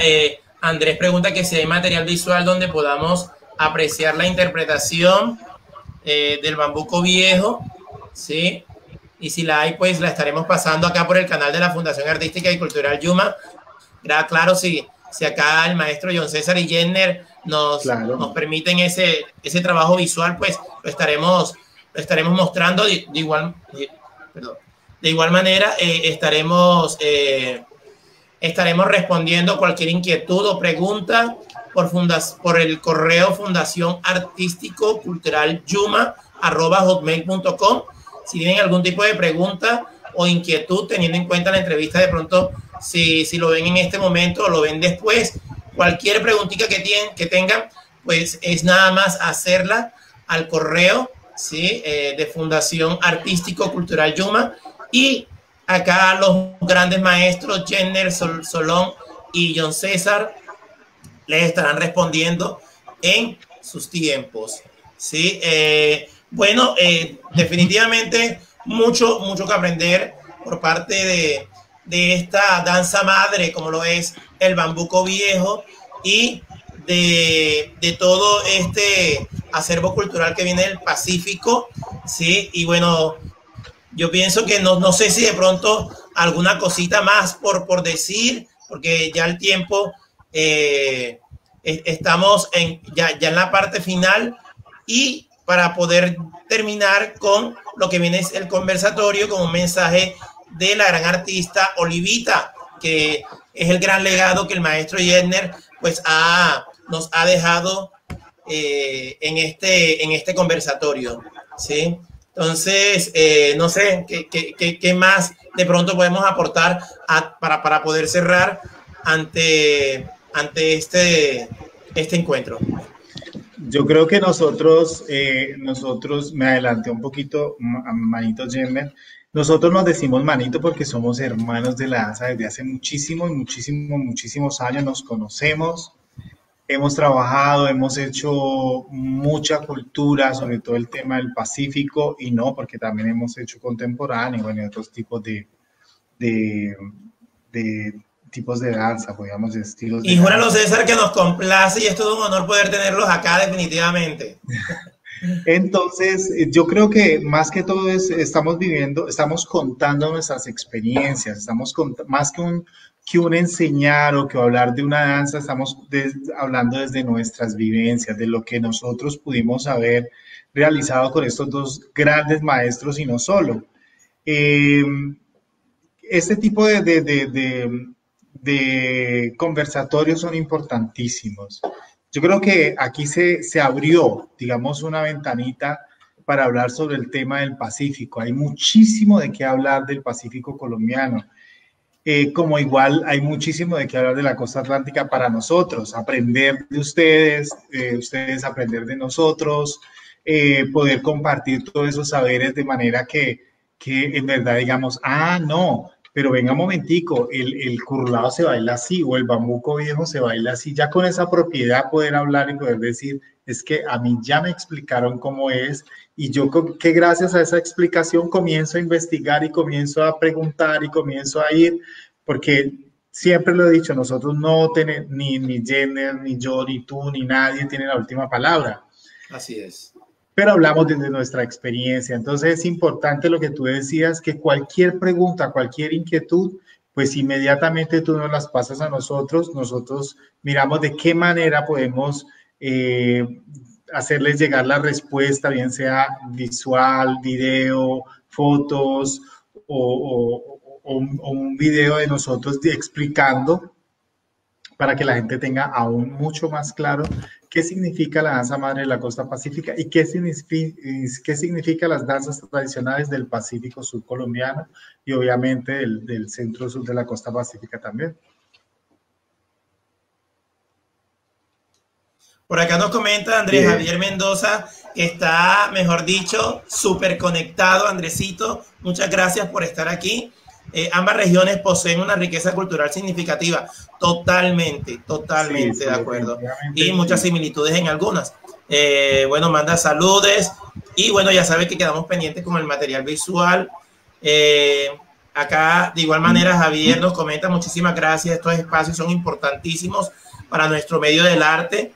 Speaker 1: Andrés pregunta que si hay material visual donde podamos apreciar la interpretación del bambuco viejo, ¿sí? Y si la hay, pues la estaremos pasando acá por el canal de la Fundación Artística y Cultural Yuma. Claro, si acá el maestro John César y Jenner nos permiten ese trabajo visual, pues lo estaremos mostrando. De igual manera, estaremos respondiendo cualquier inquietud o pregunta por el correo fundacionartístico-cultural-yuma@hotmail.com. Si tienen algún tipo de pregunta o inquietud, teniendo en cuenta la entrevista, de pronto, si lo ven en este momento o lo ven después, cualquier preguntita que tengan, pues es nada más hacerla al correo, ¿sí? De Fundación Artístico Cultural Yuma, y acá los grandes maestros Jenner, Solón y John César les estarán respondiendo en sus tiempos. ¿Sí? Bueno, definitivamente mucho que aprender por parte de esta danza madre, como lo es el bambuco viejo, y de todo este acervo cultural que viene del Pacífico, ¿sí? Y bueno, yo pienso que no sé si de pronto alguna cosita más por decir, porque ya el tiempo, estamos ya en la parte final, y para poder terminar con lo que viene es el conversatorio, con un mensaje de la gran artista Olivita, que es el gran legado que el maestro Jenner pues nos ha dejado en este conversatorio, ¿sí? Entonces, no sé qué más de pronto podemos aportar para poder cerrar ante este encuentro.
Speaker 3: Yo creo que nosotros, me adelanté un poquito, Manito Jenner, nosotros nos decimos Manito porque somos hermanos de la danza desde hace muchísimos años, nos conocemos, hemos trabajado, hemos hecho mucha cultura, sobre todo el tema del Pacífico, y no, porque también hemos hecho contemporáneo, bueno, otros tipos de tipos de danza, podríamos decir, estilos de
Speaker 1: y júralo,
Speaker 3: danza.
Speaker 1: César, que nos complace y es todo un honor poder tenerlos acá definitivamente.
Speaker 3: Entonces, yo creo que más que todo estamos contando nuestras experiencias, más que un enseñar o que hablar de una danza, estamos hablando desde nuestras vivencias, de lo que nosotros pudimos haber realizado con estos dos grandes maestros y no solo. Este tipo de conversatorios son importantísimos. Yo creo que aquí se abrió, digamos, una ventanita para hablar sobre el tema del Pacífico. Hay muchísimo de qué hablar del Pacífico colombiano. Como igual hay muchísimo de qué hablar de la costa atlántica para nosotros, aprender de ustedes, ustedes aprender de nosotros, poder compartir todos esos saberes de manera que en verdad digamos, no, pero venga un momentico, el currulao se baila así o el bambuco viejo se baila así, ya con esa propiedad poder hablar y poder decir, es que a mí ya me explicaron cómo es y yo que gracias a esa explicación comienzo a investigar y comienzo a preguntar y comienzo a ir, porque siempre lo he dicho, nosotros no tenemos, ni Jenner, ni yo, ni tú, ni nadie tiene la última palabra.
Speaker 1: Así es.
Speaker 3: Pero hablamos desde nuestra experiencia. Entonces es importante lo que tú decías, que cualquier pregunta, cualquier inquietud, pues inmediatamente tú nos las pasas a nosotros. Nosotros miramos de qué manera podemos hacerles llegar la respuesta, bien sea visual, video, fotos o un video de nosotros explicando para que la gente tenga aún mucho más claro qué significa la danza madre de la costa pacífica y qué significa las danzas tradicionales del Pacífico sur colombiano y obviamente del centro sur de la costa pacífica también.
Speaker 1: Por acá nos comenta Andrés Javier Mendoza, que está, mejor dicho, súper conectado. Andresito, muchas gracias por estar aquí. Ambas regiones poseen una riqueza cultural significativa. Totalmente sí, de acuerdo. Y muchas similitudes en algunas. Bueno, manda saludes. Y bueno, ya sabe que quedamos pendientes con el material visual. Acá, de igual manera, Javier nos comenta, muchísimas gracias. Estos espacios son importantísimos para nuestro medio del arte.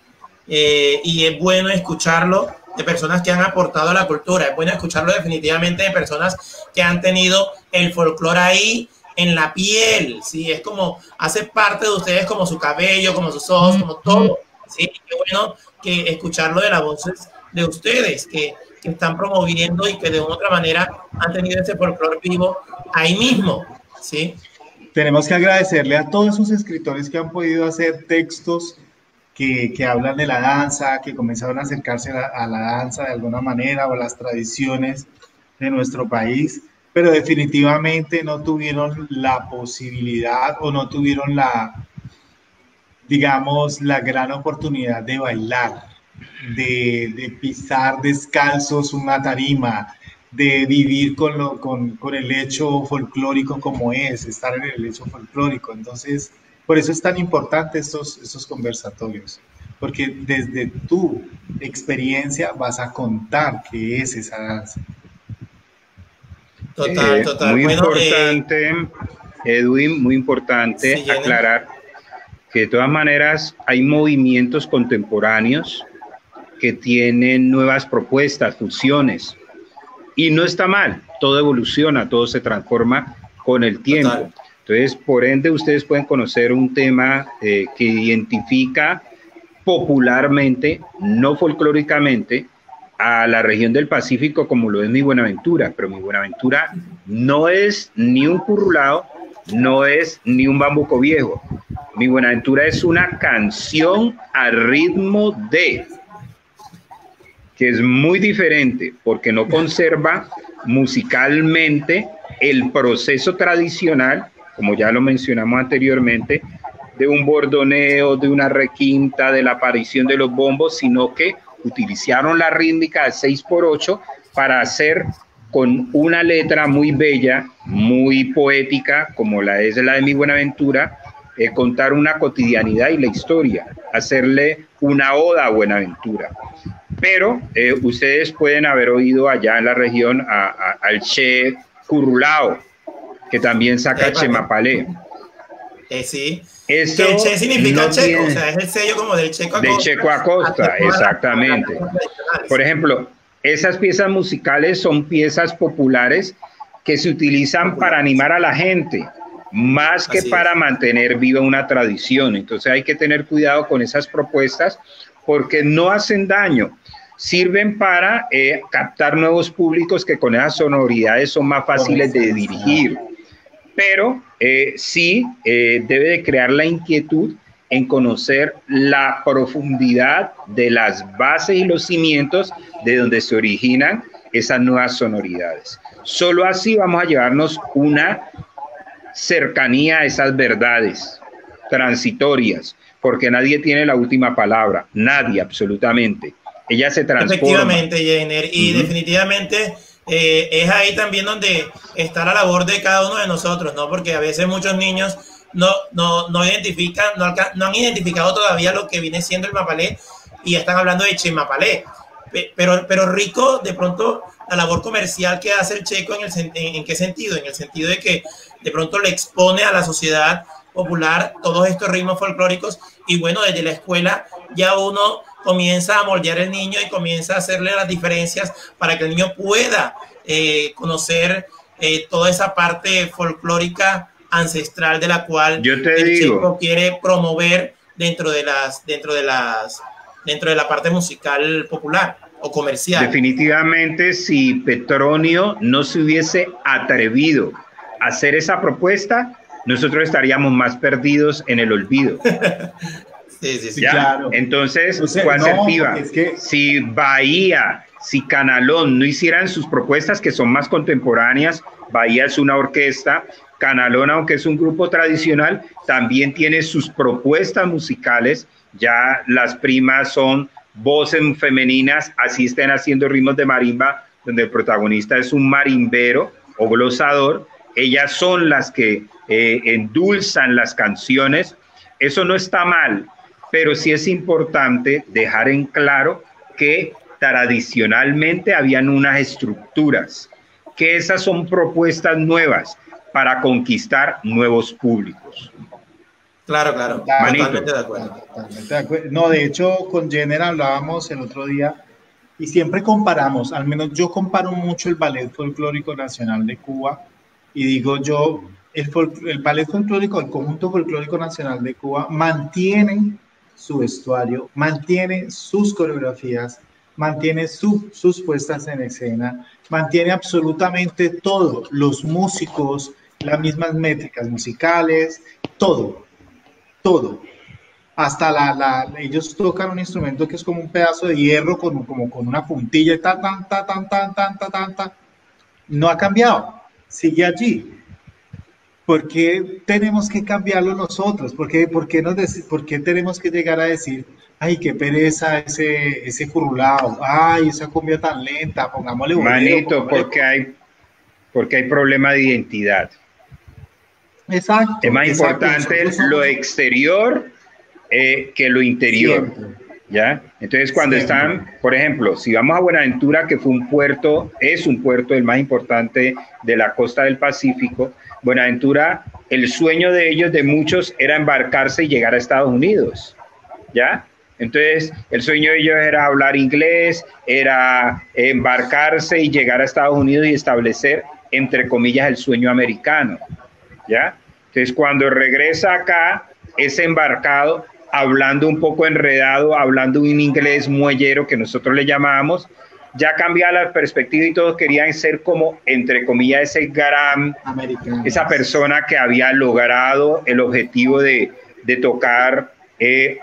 Speaker 1: Y es bueno escucharlo de personas que han aportado a la cultura, es bueno escucharlo definitivamente de personas que han tenido el folclore ahí en la piel, ¿sí? Es como, hace parte de ustedes como su cabello, como sus ojos, como todo, ¿sí? Qué bueno que escucharlo de las voces de ustedes, que están promoviendo y que de una u otra manera han tenido ese folclore vivo ahí mismo, ¿sí?
Speaker 3: Tenemos que agradecerle a todos esos escritores que han podido hacer textos que hablan de la danza, que comenzaron a acercarse a la danza de alguna manera o a las tradiciones de nuestro país, pero definitivamente no tuvieron la posibilidad o no tuvieron digamos, la gran oportunidad de bailar, de pisar descalzos una tarima, de vivir con el hecho folclórico como es, estar en el hecho folclórico. Entonces, por eso es tan importante estos conversatorios, porque desde tu experiencia vas a contar qué es esa danza.
Speaker 1: Total, total.
Speaker 2: Muy
Speaker 1: bueno,
Speaker 2: importante, Edwin, muy importante
Speaker 1: sí,
Speaker 2: aclarar que de todas maneras hay movimientos contemporáneos que tienen nuevas propuestas, fusiones, y no está mal, todo evoluciona, todo se transforma con el tiempo.
Speaker 1: Total.
Speaker 2: Entonces, por ende, ustedes pueden conocer un tema que identifica popularmente, no folclóricamente, a la región del Pacífico como lo es Mi Buenaventura, pero Mi Buenaventura no es ni un currulao, no es ni un bambuco viejo. Mi Buenaventura es una canción a ritmo de, que es muy diferente porque no conserva musicalmente el proceso tradicional, como ya lo mencionamos anteriormente, de un bordoneo, de una requinta, de la aparición de los bombos, sino que utilizaron la rítmica de 6x8 para hacer con una letra muy bella, muy poética, como la es la de Mi Buenaventura, contar una cotidianidad y la historia, hacerle una oda a Buenaventura. Pero ustedes pueden haber oído allá en la región al Che Currulao, que también saca Chemapalé.
Speaker 1: Sí.
Speaker 2: Esto
Speaker 1: que el Che significa
Speaker 2: no
Speaker 1: checo,
Speaker 2: tiene,
Speaker 1: o sea, es el sello como del checo a
Speaker 2: de
Speaker 1: costa.
Speaker 2: Checo a costa, exactamente. Por ejemplo, esas piezas musicales son piezas populares que se utilizan para animar a la gente, más que para mantener viva una tradición. Entonces hay que tener cuidado con esas propuestas porque no hacen daño, sirven para captar nuevos públicos que con esas sonoridades son más fáciles de dirigir. Pero sí debe de crear la inquietud en conocer la profundidad de las bases y los cimientos de donde se originan esas nuevas sonoridades. Solo así vamos a llevarnos una cercanía a esas verdades transitorias, porque nadie tiene la última palabra, nadie absolutamente. Ella se transforma.
Speaker 1: Efectivamente, Jenner, y definitivamente es ahí también donde está la labor de cada uno de nosotros, ¿no? Porque a veces muchos niños no identifican, no han identificado todavía lo que viene siendo el mapalé y ya están hablando de chemapalé. Pero rico de pronto la labor comercial que hace el checo en qué sentido, en el sentido de que de pronto le expone a la sociedad popular todos estos ritmos folclóricos y bueno, desde la escuela ya uno comienza a moldear el niño y comienza a hacerle las diferencias para que el niño pueda conocer toda esa parte folclórica ancestral de la cual el checo quiere promover dentro de la parte musical popular o comercial.
Speaker 2: Definitivamente, si Petronio no se hubiese atrevido a hacer esa propuesta, nosotros estaríamos más perdidos en el olvido.
Speaker 1: Sí,
Speaker 2: claro. Entonces, ¿cuál sería? Si Bahía, si Canalón no hicieran sus propuestas que son más contemporáneas, Bahía es una orquesta, Canalón, aunque es un grupo tradicional, también tiene sus propuestas musicales, ya las primas son voces femeninas, así estén haciendo ritmos de marimba, donde el protagonista es un marimbero o glosador, ellas son las que endulzan las canciones. Eso no está mal, pero sí es importante dejar en claro que tradicionalmente habían unas estructuras, que esas son propuestas nuevas para conquistar nuevos públicos.
Speaker 1: Claro, totalmente de acuerdo.
Speaker 3: No, de hecho, con Jenner hablábamos el otro día y siempre comparamos, al menos yo comparo mucho el Ballet Folclórico Nacional de Cuba y digo yo, el Ballet Folclórico, el Conjunto Folclórico Nacional de Cuba mantiene su vestuario, mantiene sus coreografías, mantiene sus puestas en escena, mantiene absolutamente todo, los músicos, las mismas métricas musicales, todo. Hasta ellos tocan un instrumento que es como un pedazo de hierro como con una puntilla y no ha cambiado, sigue allí. ¿Por qué tenemos que cambiarlo nosotros? ¿Por qué tenemos que llegar a decir ay, qué pereza ese currulao, ay, esa comida tan lenta, pongámosle boleo,
Speaker 2: Manito,
Speaker 3: pongámosle...
Speaker 2: porque hay problema de identidad.
Speaker 3: Exacto,
Speaker 2: Es más
Speaker 3: exacto.
Speaker 2: importante
Speaker 3: Nosotros
Speaker 2: lo
Speaker 3: somos
Speaker 2: exterior que lo interior.
Speaker 3: siempre,
Speaker 2: ¿Ya? Entonces, cuando
Speaker 3: siempre.
Speaker 2: están, por ejemplo, si vamos a Buenaventura, que fue un puerto, es un puerto el más importante de la costa del Pacífico, Buenaventura, el sueño de ellos, de muchos, era embarcarse y llegar a Estados Unidos. ¿Ya? Entonces, el sueño de ellos era hablar inglés, era embarcarse y llegar a Estados Unidos y establecer, entre comillas, el sueño americano. ¿Ya? Entonces, cuando regresa acá, es embarcado, hablando un poco enredado, hablando un inglés muellero que nosotros le llamamos, ya cambia la perspectiva y todos querían ser como, entre comillas, ese gran, esa persona que había logrado el objetivo de tocar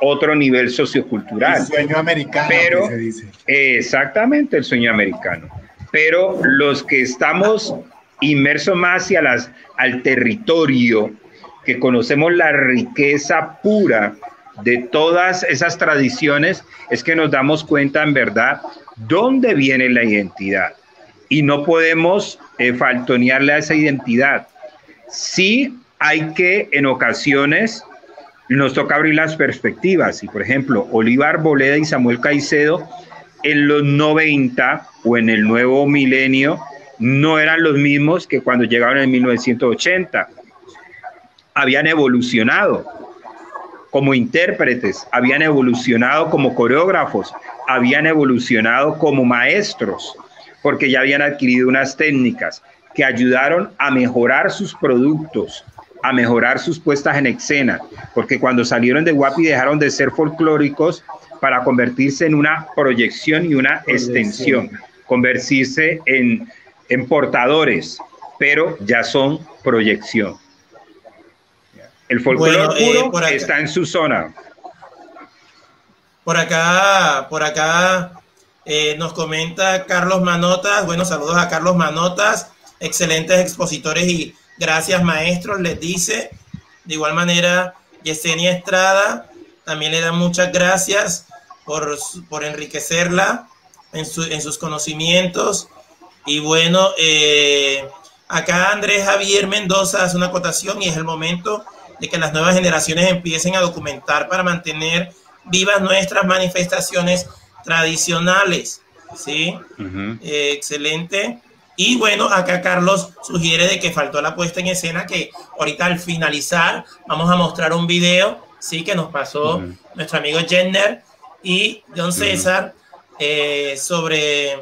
Speaker 2: otro nivel sociocultural.
Speaker 3: El sueño americano,
Speaker 2: pero,
Speaker 3: que se dice.
Speaker 2: Exactamente, el sueño americano. Pero los que estamos inmersos más hacia al territorio, que conocemos la riqueza pura de todas esas tradiciones, es que nos damos cuenta en verdad dónde viene la identidad. Y no podemos faltonearle a esa identidad. Sí hay que, en ocasiones, nos toca abrir las perspectivas. Y, por ejemplo, Oliva Arboleda y Samuel Caicedo, en los 90 o en el nuevo milenio, no eran los mismos que cuando llegaron en 1980. Habían evolucionado como intérpretes, habían evolucionado como coreógrafos, habían evolucionado como maestros, porque ya habían adquirido unas técnicas que ayudaron a mejorar sus productos, a mejorar sus puestas en escena, porque cuando salieron de Guapi dejaron de ser folclóricos para convertirse en una proyección y una extensión, convertirse en portadores, pero ya son proyección. El folclore puro está en su zona.
Speaker 1: Por acá nos comenta Carlos Manotas. Bueno, saludos a Carlos Manotas, excelentes expositores y gracias maestros, les dice. De igual manera, Yesenia Estrada también le da muchas gracias por enriquecerla en sus conocimientos. Y bueno, acá Andrés Javier Mendoza hace una acotación y es el momento de que las nuevas generaciones empiecen a documentar para mantener vivas nuestras manifestaciones tradicionales, ¿sí? Excelente. Y bueno, acá Carlos sugiere de que faltó la puesta en escena, que ahorita al finalizar vamos a mostrar un video, ¿sí? Que nos pasó nuestro amigo Jenner y John César sobre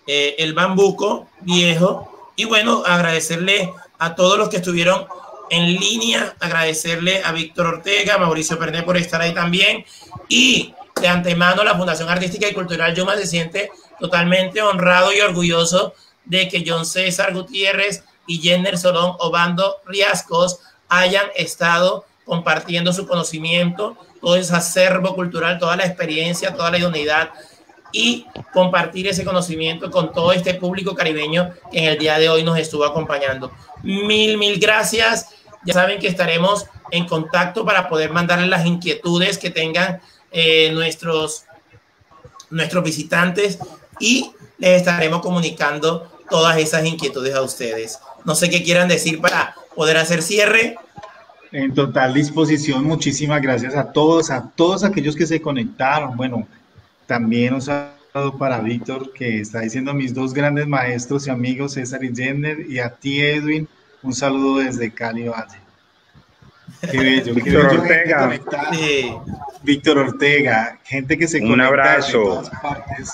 Speaker 1: el bambuco viejo. Y bueno, agradecerle a todos los que estuvieron en línea, agradecerle a Víctor Ortega, Mauricio Pernet por estar ahí también, y de antemano la Fundación Artística y Cultural Yuma se siente totalmente honrado y orgulloso de que John César Gutiérrez y Jenner Solón Obando Riascos hayan estado compartiendo su conocimiento, todo ese acervo cultural, toda la experiencia, toda la idoneidad, y compartir ese conocimiento con todo este público caribeño que en el día de hoy nos estuvo acompañando. Mil gracias. Ya saben que estaremos en contacto para poder mandarles las inquietudes que tengan nuestros visitantes y les estaremos comunicando todas esas inquietudes a ustedes. No sé qué quieran decir para poder hacer cierre.
Speaker 3: En total disposición, muchísimas gracias a todos aquellos que se conectaron. Bueno, también un saludo para Víctor, que está diciendo mis dos grandes maestros y amigos, César y Jenner, y a ti, Edwin, un saludo desde Cali Valle. Qué bello.
Speaker 2: Víctor Ortega.
Speaker 3: Sí. Víctor Ortega, gente que se conecta.
Speaker 2: Un abrazo.
Speaker 3: De todas partes.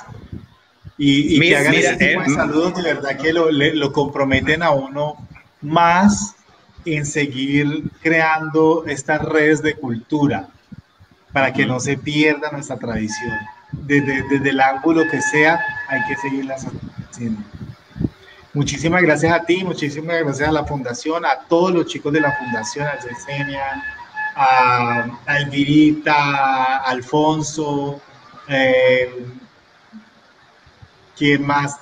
Speaker 3: Y que hagan ese tipo de saludos, de verdad que lo comprometen a uno más en seguir creando estas redes de cultura para que no se pierda nuestra tradición. Desde el ángulo que sea, hay que seguirlas haciendo. Muchísimas gracias a ti, muchísimas gracias a la Fundación, a todos los chicos de la Fundación, a Yesenia, a Elvirita, a Alfonso, ¿quién más?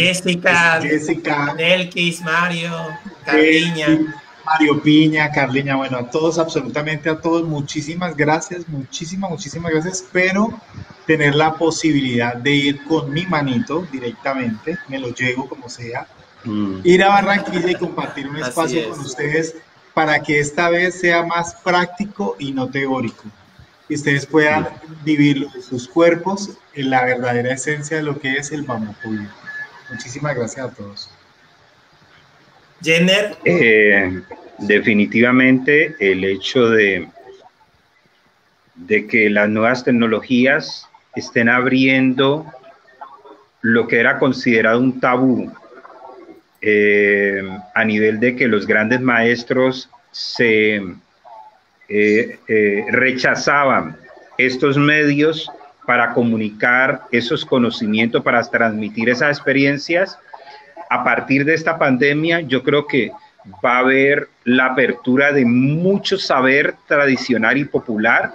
Speaker 1: Jessica, Nelkis, Mario, Carliña.
Speaker 3: Mario Piña, Carliña, bueno, a todos, absolutamente a todos, muchísimas gracias, muchísimas gracias. Espero tener la posibilidad de ir con mi manito directamente, me lo llevo como sea, ir a Barranquilla y compartir un espacio con ustedes para que esta vez sea más práctico y no teórico. Y ustedes puedan vivirlo en sus cuerpos, en la verdadera esencia de lo que es el bambú puyo. Muchísimas gracias a todos.
Speaker 1: Jenner.
Speaker 2: Definitivamente el hecho de que las nuevas tecnologías estén abriendo lo que era considerado un tabú, a nivel de que los grandes maestros se rechazaban estos medios para comunicar esos conocimientos, para transmitir esas experiencias. A partir de esta pandemia, yo creo que va a haber la apertura de mucho saber tradicional y popular,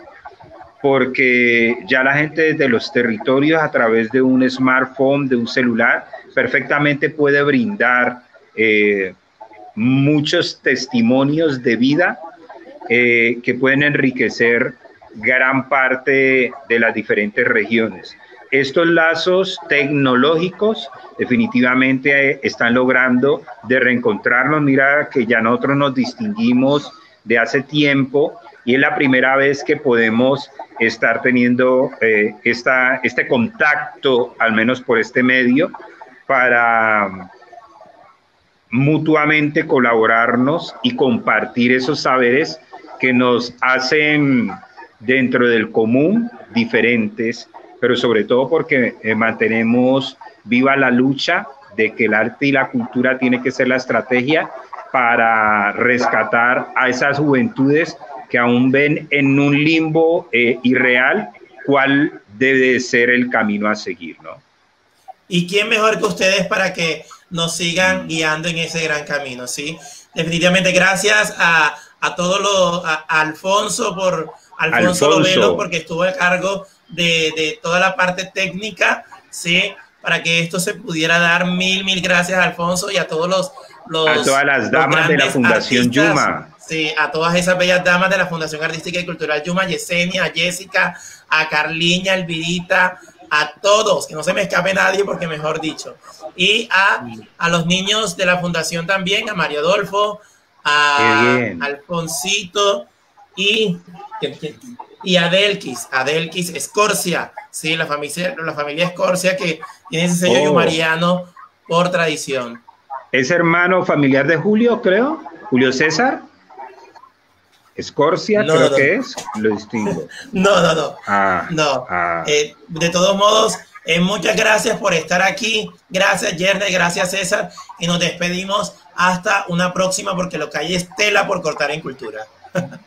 Speaker 2: porque ya la gente desde los territorios, a través de un smartphone, de un celular, perfectamente puede brindar muchos testimonios de vida que pueden enriquecer gran parte de las diferentes regiones. Estos lazos tecnológicos definitivamente están logrando de reencontrarnos. Mira que ya nosotros nos distinguimos de hace tiempo y es la primera vez que podemos estar teniendo este contacto, al menos por este medio, para mutuamente colaborarnos y compartir esos saberes que nos hacen dentro del común diferentes, pero sobre todo porque mantenemos viva la lucha de que el arte y la cultura tiene que ser la estrategia para rescatar a esas juventudes que aún ven en un limbo irreal cuál debe ser el camino a seguir, ¿no?
Speaker 1: ¿Y quién mejor que ustedes para que nos sigan guiando en ese gran camino? ¿Sí? Definitivamente gracias a Alfonso Lovelo, porque estuvo a cargo de toda la parte técnica, ¿sí? Para que esto se pudiera dar. Mil gracias, Alfonso, y a todos
Speaker 2: a todas las damas de la Fundación artistas, Yuma.
Speaker 1: Sí, a todas esas bellas damas de la Fundación Artística y Cultural Yuma, Yesenia, a Jessica, a Carliña, a Elvirita, a todos, que no se me escape nadie, porque mejor dicho. Y a los niños de la Fundación también, a Mario Adolfo, a Alfonsito y a Delquis Escorcia, sí, la familia Escorcia, que tiene ese sello yumariano por tradición.
Speaker 2: Es hermano familiar de Julio, creo, Julio César Escorcia, creo que es, lo distingo.
Speaker 1: No. De todos modos, muchas gracias por estar aquí. Gracias, Yerner, gracias, César. Y nos despedimos hasta una próxima, porque lo que hay es tela por cortar en cultura.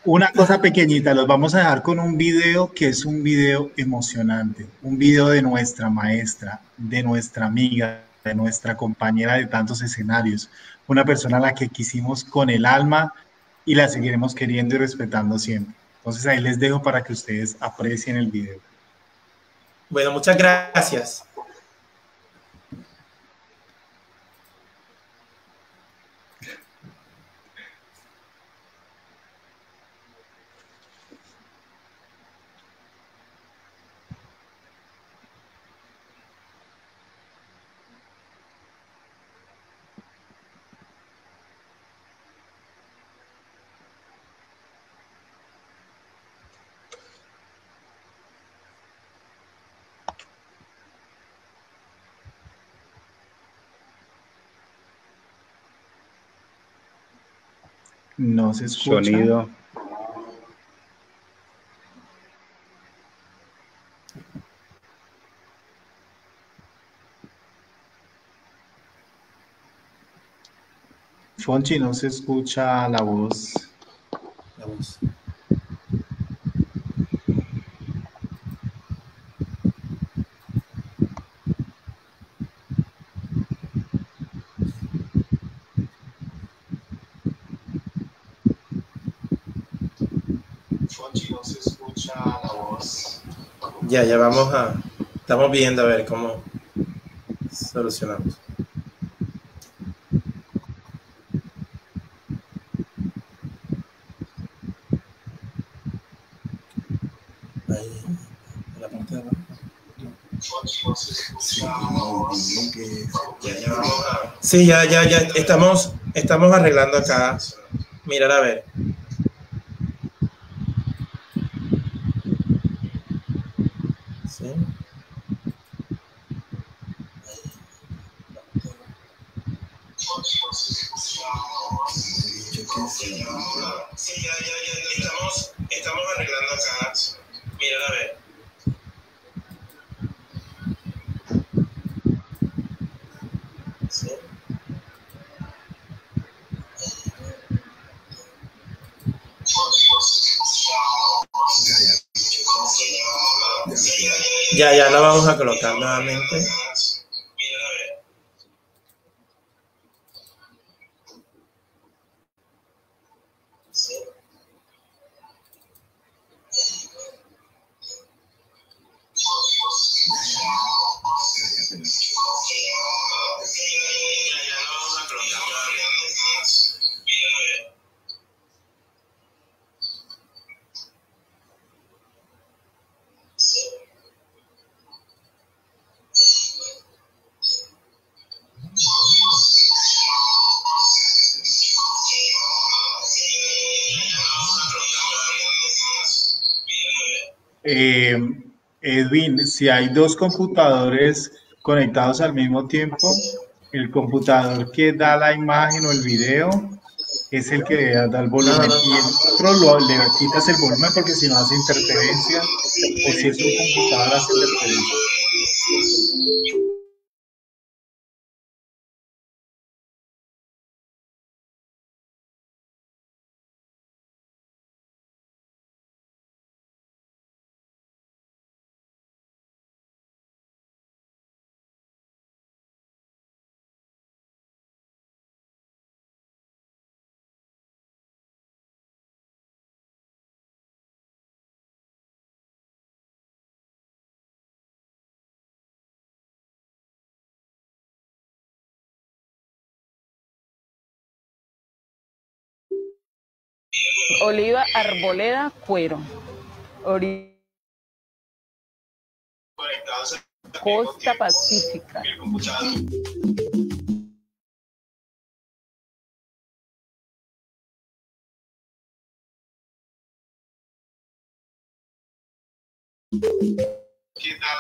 Speaker 3: Una cosa pequeñita, los vamos a dejar con un video que es un video emocionante, un video de nuestra maestra, de nuestra amiga, de nuestra compañera de tantos escenarios, una persona a la que quisimos con el alma y la seguiremos queriendo y respetando siempre. Entonces ahí les dejo para que ustedes aprecien el video.
Speaker 1: Bueno, muchas gracias.
Speaker 3: No se escucha.
Speaker 2: Sonido.
Speaker 3: Fonchi, no se escucha la voz.
Speaker 1: Ya estamos viendo a ver cómo solucionamos. Sí, ya estamos arreglando acá. Mirar a ver. Sí. Sí, ya estamos arreglando acá. Mirar a ver. Sí. Ya la vamos a colocar nuevamente.
Speaker 3: Edwin, si hay dos computadores conectados al mismo tiempo, el computador que da la imagen o el video es el que da el volumen y el otro le quitas el volumen porque si no hace interferencia o si es un computador hace interferencia.
Speaker 4: Oliva Arboleda Cuero. Costa Pacífica.
Speaker 1: ¿Qué tal?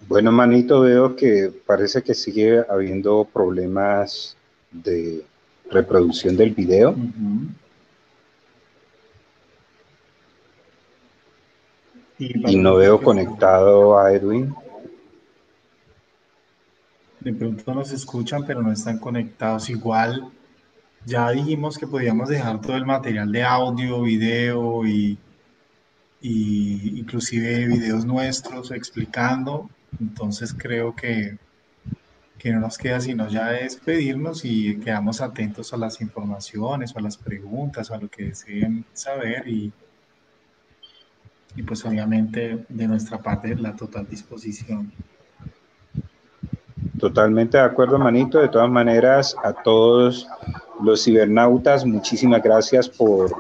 Speaker 2: Bueno, manito, veo que parece que sigue habiendo problemas de reproducción del video. Y no veo conectado a Edwin.
Speaker 3: De pronto nos escuchan, pero no están conectados. Igual, ya dijimos que podíamos dejar todo el material de audio, video y inclusive videos nuestros explicando. Entonces creo que no nos queda sino ya despedirnos y quedamos atentos a las informaciones o a las preguntas o a lo que deseen saber y pues obviamente de nuestra parte la total disposición.
Speaker 2: Totalmente de acuerdo, manito. De todas maneras, a todos los cibernautas, muchísimas gracias por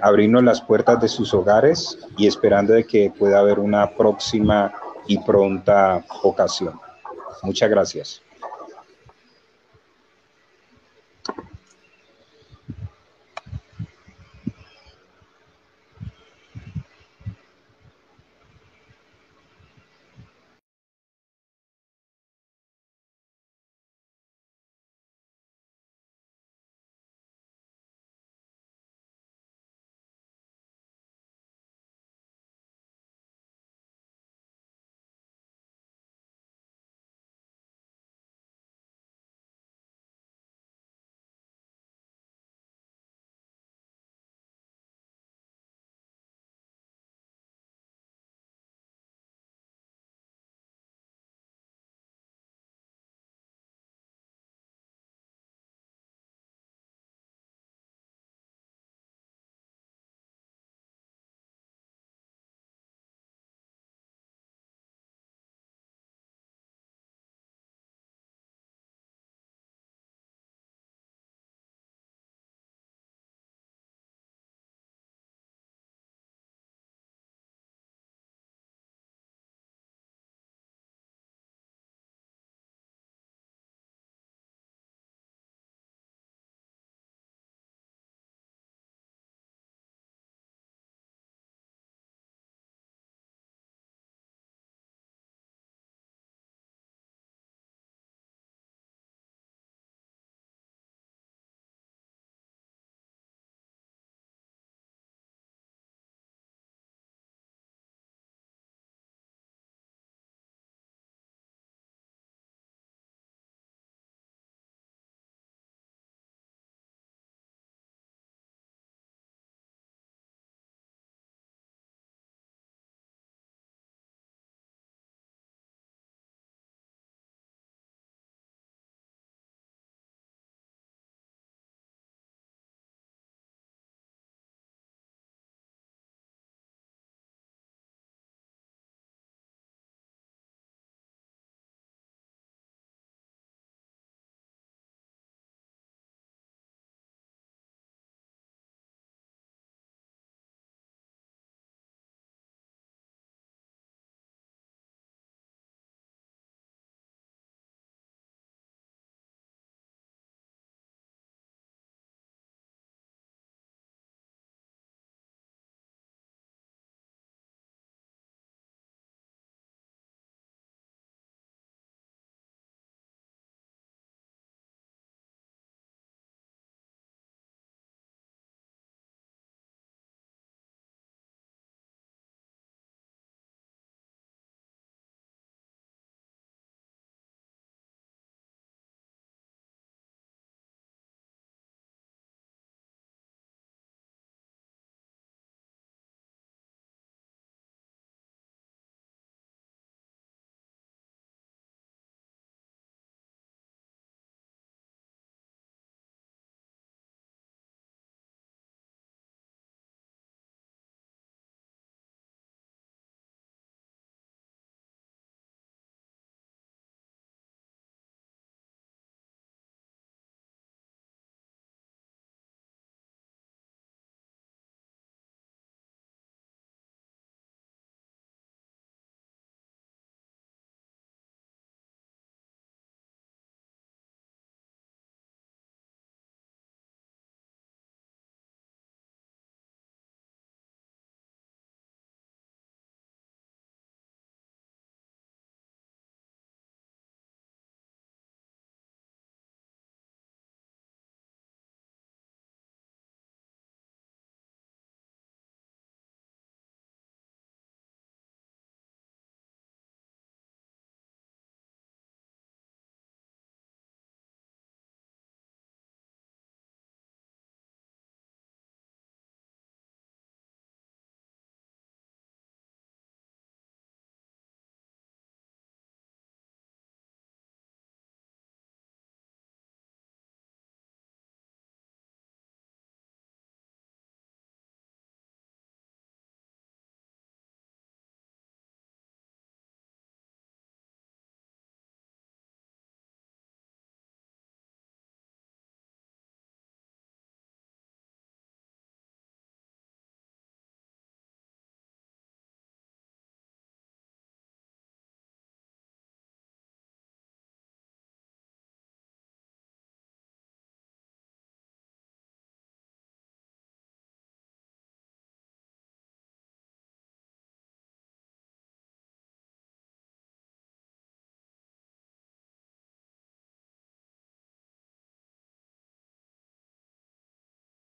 Speaker 2: abrirnos las puertas de sus hogares y esperando de que pueda haber una próxima y pronta ocasión. Muchas gracias.